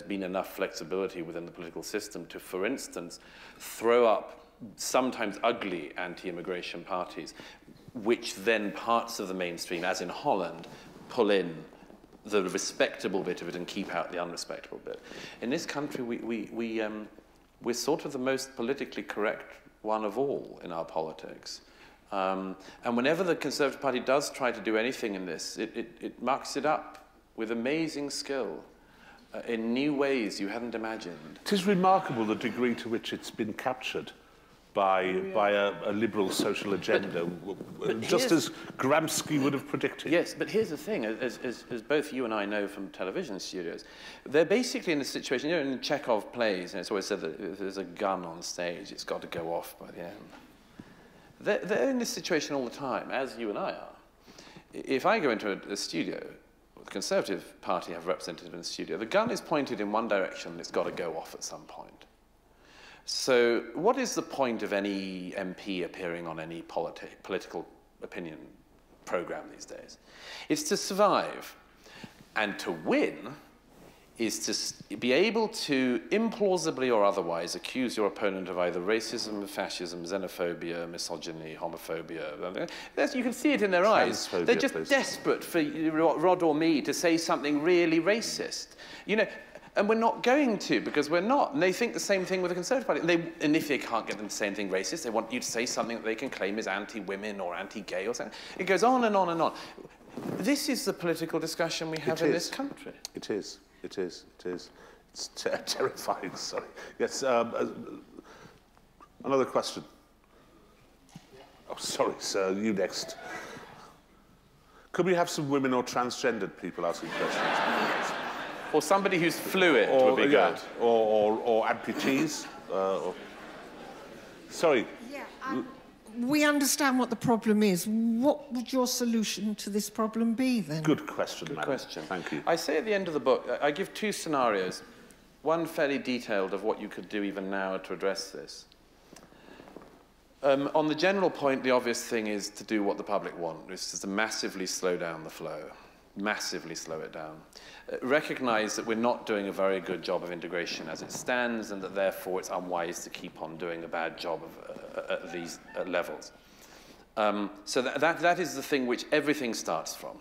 been enough flexibility within the political system to, for instance, throw up sometimes ugly anti-immigration parties, which then parts of the mainstream, as in Holland, pull in the respectable bit of it and keep out the unrespectable bit. In this country, we're sort of the most politically correct one of all in our politics. And whenever the Conservative Party does try to do anything in this, it marks it up with amazing skill in new ways you hadn't imagined. It is remarkable the degree to which it's been captured by a liberal social agenda, just as Gramsci would have predicted. Yes, but here's the thing, as both you and I know from television studios, they're basically in a situation, you know, in Chekhov plays, and it's always said that if there's a gun on stage, it's got to go off by the end. They're in this situation all the time, as you and I are. If I go into a studio, the Conservative Party have a representative in the studio, the gun is pointed in one direction and it's got to go off at some point. So what is the point of any MP appearing on any political opinion program these days? It's to survive. And to win is to be able to implausibly or otherwise accuse your opponent of either racism, fascism, xenophobia, misogyny, homophobia. You can see it in their eyes. They're just desperate for Rod or me to say something really racist. You know, and we're not going to, because we're not. And they think the same thing with the Conservative Party. And if they can't get them to say anything racist, they want you to say something that they can claim is anti-women or anti-gay or something. It goes on and on and on. This is the political discussion we have in this country. It is. It is. It is. It's terrifying, sorry. Yes, another question. Oh, sorry, sir, you next. Could we have some women or transgendered people asking questions? Or somebody who's fluid would be good. Or amputees. Sorry. Yeah, we understand what the problem is. What would your solution to this problem be, then? Good question, Good madam. question. Thank you. I say at the end of the book, I give two scenarios. One fairly detailed of what you could do even now to address this. On the general point, the obvious thing is to do what the public want, which is to massively slow down the flow. Massively slow it down. Recognize that we're not doing a very good job of integration as it stands, and that therefore it's unwise to keep on doing a bad job at these levels. So that is the thing which everything starts from.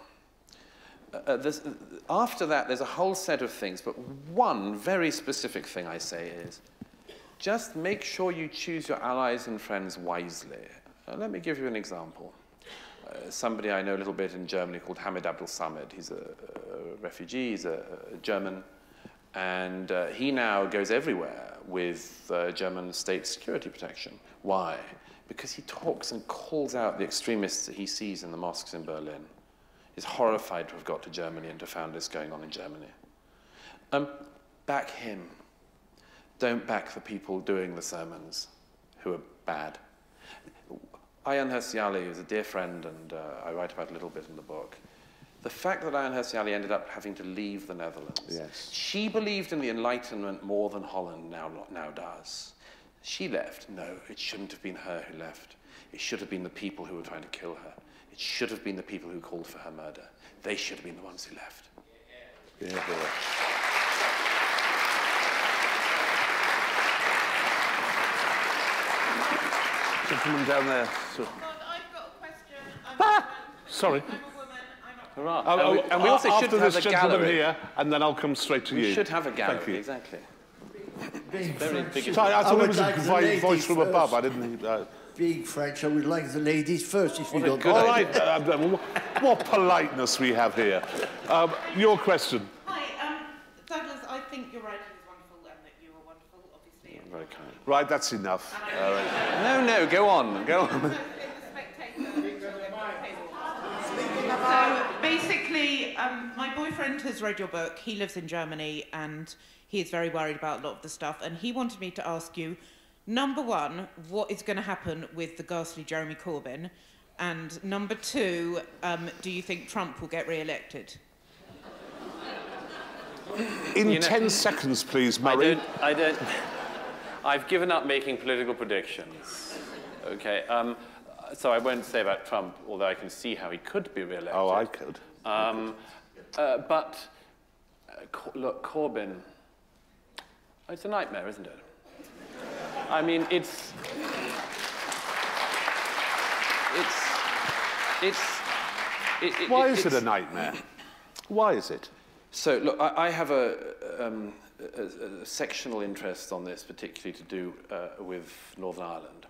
After that, there's a whole set of things, but one very specific thing I say is, just make sure you choose your allies and friends wisely. Let me give you an example. Somebody I know a little bit in Germany called Hamid Abdul Samad. He's a refugee, he's a German, and he now goes everywhere with German state security protection. Why? Because he talks and calls out the extremists that he sees in the mosques in Berlin. He's horrified to have got to Germany and to found this going on in Germany. Back him. Don't back the people doing the sermons who are bad. Ayaan Hirsi Ali is a dear friend, and I write about it a little bit in the book. The fact that Ayaan Hirsi Ali ended up having to leave the Netherlands. Yes. She believed in the Enlightenment more than Holland now does. She left. No, it shouldn't have been her who left. It should have been the people who were trying to kill her. It should have been the people who called for her murder. They should have been the ones who left. Yeah, yeah. Gentleman down there. So. God, I've got a question. Sorry. I'm a woman. I'm a And we also should after have this a gentleman gallery. here, and then I'll come straight to you. We should have a gallery, Thank you. exactly. Very big. Sorry, I thought it would was like a the voice from ladies above. first. I didn't. Being French, I would like the ladies first, if you don't good All mind. right. What politeness we have here. Your question. Hi, Douglas, I think your writing is wonderful and that you are wonderful, obviously. Very kind. Right, that's enough. No, go on, go on. So, basically, my boyfriend has read your book. He lives in Germany and he is very worried about a lot of the stuff. And he wanted me to ask you, number one, what is going to happen with the ghastly Jeremy Corbyn? And number two, do you think Trump will get re-elected? In 10 seconds, please, Murray. I've given up making political predictions. Okay, so I won't say about Trump, although I can see how he could be re-elected. Oh, I could. Look, Corbyn, it's a nightmare, isn't it? I mean, Why is it a nightmare? Why is it? So, look, I have a sectional interest on this, particularly to do with Northern Ireland.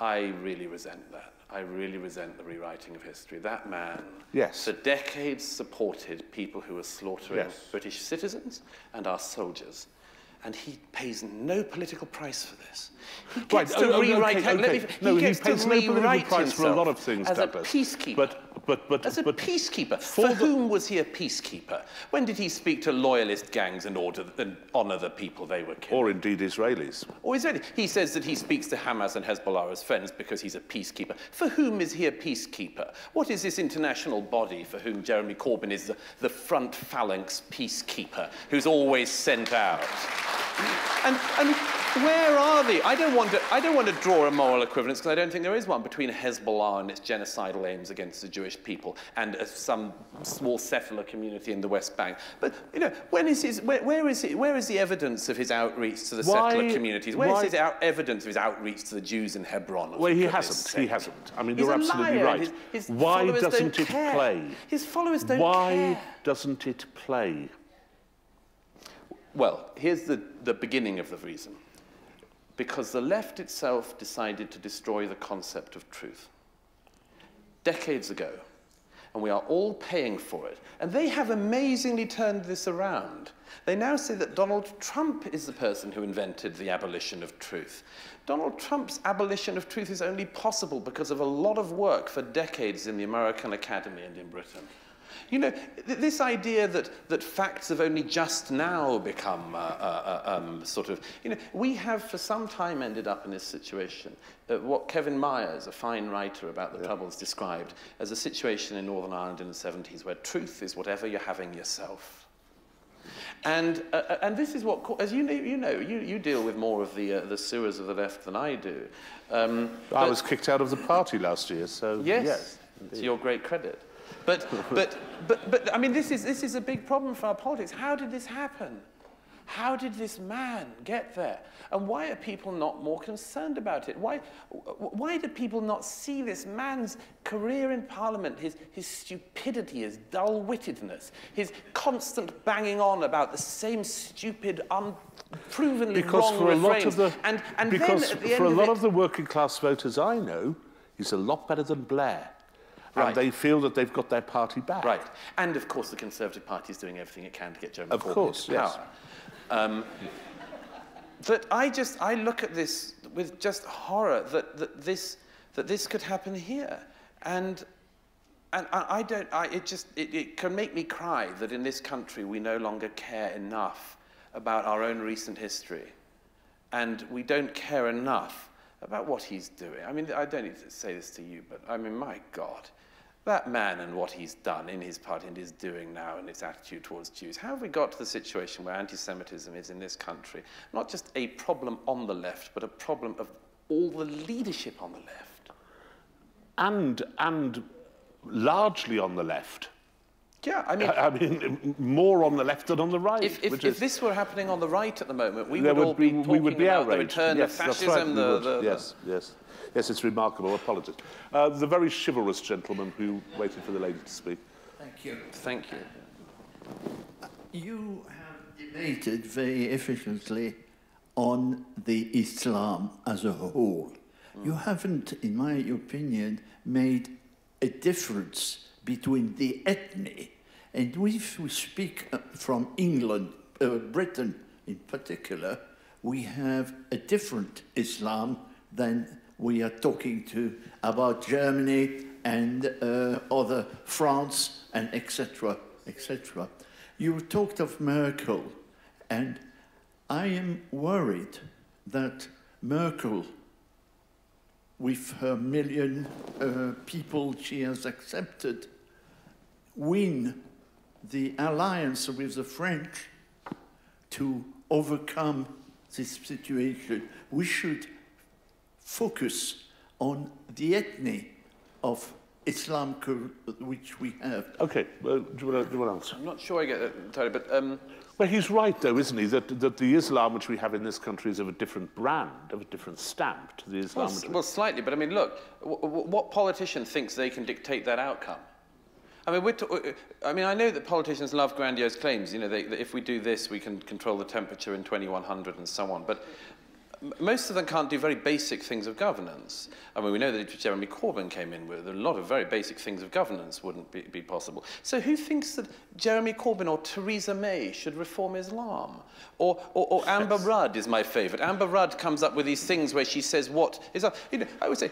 I really resent that. I really resent the rewriting of history. That man, Yes. for decades, supported people who were slaughtering Yes. British citizens and our soldiers. and he pays no political price for this. He Right, gets to rewrite. No, he gets pays to no political rewrite price for a lot of himself things, as Douglas. a peacekeeper. As a peacekeeper. For whom was he a peacekeeper? When did he speak to loyalist gangs and honour the people they were killing? Or indeed Israelis. Or Israeli. He says that he speaks to Hamas and Hezbollah as friends because he's a peacekeeper. For whom is he a peacekeeper? What is this international body for whom Jeremy Corbyn is the front phalanx peacekeeper who's always sent out? And where are they? I don't want to draw a moral equivalence because I don't think there is one between Hezbollah and its genocidal aims against the Jewish people and some small settler community in the West Bank. But where is the evidence of his outreach to the settler communities? Where is his evidence of his outreach to the Jews in Hebron? Well, he hasn't. He hasn't. I mean, you're absolutely right. Why doesn't it play? His followers don't care. Why doesn't it play? Well, here's the beginning of the reason. Because the left itself decided to destroy the concept of truth decades ago, and we are all paying for it. And they have amazingly turned this around. They now say that Donald Trump is the person who invented the abolition of truth. Donald Trump's abolition of truth is only possible because of a lot of work for decades in the American Academy and in Britain. This idea that facts have only just now become we have for some time ended up in this situation, what Kevin Myers, a fine writer about the Troubles, described as a situation in Northern Ireland in the 70s where truth is whatever you're having yourself. And this is what, as you deal with more of the sewers of the left than I do. I was kicked out of the party last year, so yes, to your great credit. But I mean, this is a big problem for our politics. How did this happen? How did this man get there? And why are people not more concerned about it? Why do people not see this man's career in Parliament, his stupidity, his dull-wittedness, his constant banging on about the same stupid, unprovenly wrong refrains? Because for a lot of the working class voters I know, he's a lot better than Blair. Right. And they feel that they've got their party back. Right. And, of course, the Conservative Party is doing everything it can to get Jeremy Corbyn into power. But I look at this with just horror that this could happen here. And it can make me cry that in this country we no longer care enough about our own recent history. And we don't care enough about what he's doing. I mean, I don't need to say this to you, but I mean, my God. That man and what he's done in his party and is doing now and its attitude towards Jews. How have we got to the situation where anti-Semitism is in this country not just a problem on the left, but a problem of all the leadership on the left? And largely on the left. Yeah, I mean, more on the left than on the right. If this were happening on the right at the moment, we would all be talking about the return of fascism. Yes, it's remarkable. Apologies. The very chivalrous gentleman who waited for the lady to speak. Thank you. Thank you. You have debated very efficiently on the Islam as a whole. You haven't, in my opinion, made a difference between the ethnic, and if we speak from England, Britain in particular, we have a different Islam than we are talking about Germany and other France and etc., etc. You talked of Merkel, and I am worried that Merkel, with her million people she has accepted, win the alliance with the French to overcome this situation. We should focus on the ethnic of Islam which we have. Okay, do you want to answer? I'm not sure I get that entirely, but... Well, he's right, though, isn't he, that the Islam which we have in this country is of a different brand, of a different stamp to the Islam. Well, slightly, but I mean, look, what politician thinks they can dictate that outcome? I mean, I know that politicians love grandiose claims. You know, that if we do this, we can control the temperature in 2100 and so on. But most of them can't do very basic things of governance. I mean, we know that if Jeremy Corbyn came in with a lot of very basic things of governance wouldn't be possible. So who thinks that Jeremy Corbyn or Theresa May should reform Islam? Or Amber Rudd is my favourite. Amber Rudd comes up with these things where she says what is... You know, I would say,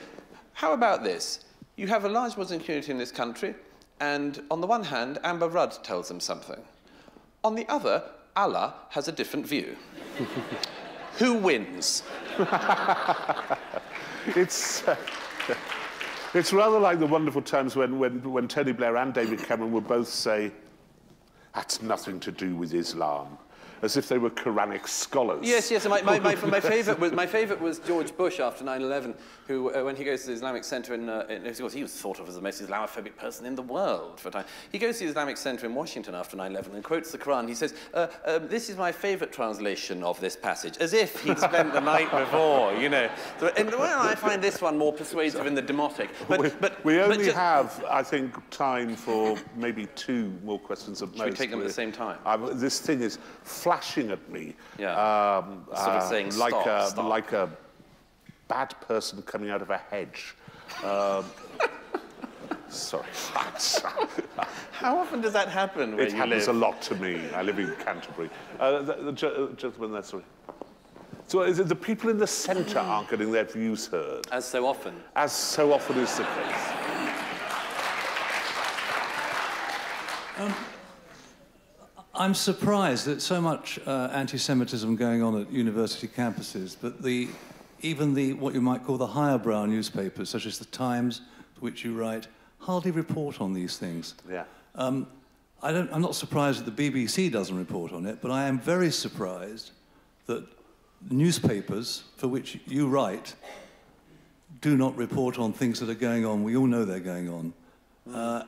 how about this? You have a large Muslim community in this country, and on the one hand, Amber Rudd tells them something. On the other, Allah has a different view. Who wins? It's rather like the wonderful times when Tony Blair and David Cameron would both say, that's nothing to do with Islam, as if they were Quranic scholars. Yes, yes. My favourite was George Bush after 9/11, who, when he goes to the Islamic Centre he was thought of as the most Islamophobic person in the world for a time. He goes to the Islamic Centre in Washington after 9/11 and quotes the Quran. He says, "This is my favourite translation of this passage," as if he'd spent the night before, you know. So, and well, I find this one more persuasive in the demotic. But we only have, I think, time for maybe 2 more questions at most. Should we take them at the same time? This thing is flashing at me, yeah. Sort of saying stop. Like a bad person coming out of a hedge. Sorry. How often does that happen where it you happens live? a lot to me. I live in Canterbury. The gentleman there, sorry. So is it the people in the centre aren't getting their views heard? As so often. As so often is the case. I'm surprised that so much anti-Semitism going on at university campuses, but even what you might call the higher brow newspapers, such as the Times, for which you write, hardly report on these things. Yeah. I'm not surprised that the BBC doesn't report on it, but I am very surprised that newspapers for which you write do not report on things that are going on. We all know they're going on.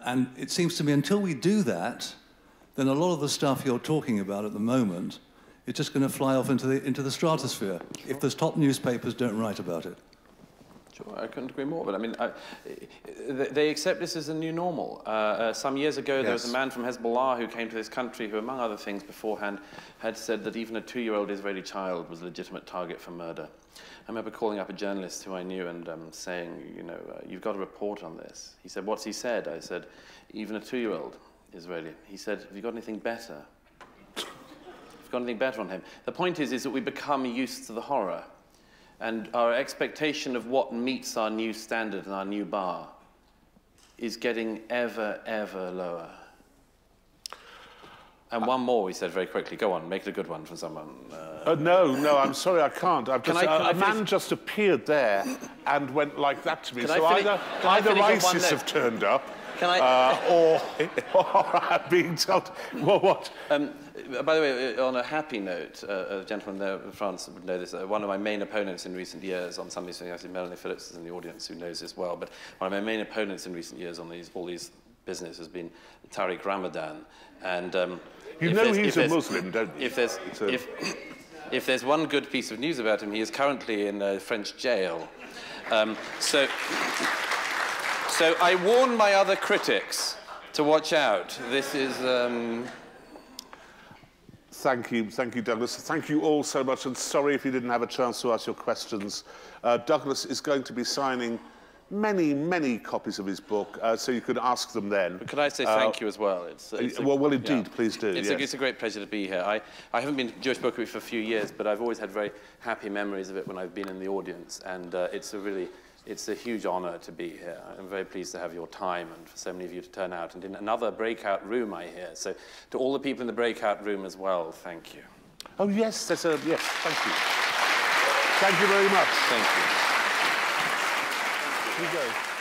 And it seems to me until we do that, then a lot of the stuff you're talking about at the moment is just going to fly off into the stratosphere if the top newspapers don't write about it. Sure, I couldn't agree more. But I mean, they accept this as a new normal. Some years ago, there was a man from Hezbollah who came to this country who, among other things beforehand, had said that even a 2-year-old Israeli child was a legitimate target for murder. I remember calling up a journalist who I knew and saying, you know, you've got to report on this. He said, what's he said? I said, even a 2-year-old Israeli. He said, have you got anything better? Have you got anything better on him? The point is that we become used to the horror. And our expectation of what meets our new standard and our new bar is getting ever, ever lower. And one more, he said very quickly. Go on, make it a good one from someone. No, I'm sorry, I can't. A man just appeared there and went like that to me. So either ISIS have turned up, or I'm being told... What? By the way, on a happy note, a gentleman there in France would know this. One of my main opponents in recent years on some of these things, I think Melanie Phillips is in the audience who knows this well, but one of my main opponents in recent years on all these business has been Tariq Ramadan. And you know he's a Muslim, don't you? If there's one good piece of news about him, he is currently in a French jail. So I warn my other critics to watch out. This is... Thank you, Douglas. Thank you all so much, and sorry if you didn't have a chance to ask your questions. Douglas is going to be signing many, many copies of his book, so you could ask them then. But could I say thank you as well? Well, indeed, please do. It's a great pleasure to be here. I haven't been to Jewish Book Week for a few years, but I've always had very happy memories of it when I've been in the audience, and it's a huge honour to be here. I'm very pleased to have your time and for so many of you to turn out. And in another breakout room, I hear. So to all the people in the breakout room as well, thank you. Oh, yes, yes, thank you. Thank you very much. Thank you. Here you go.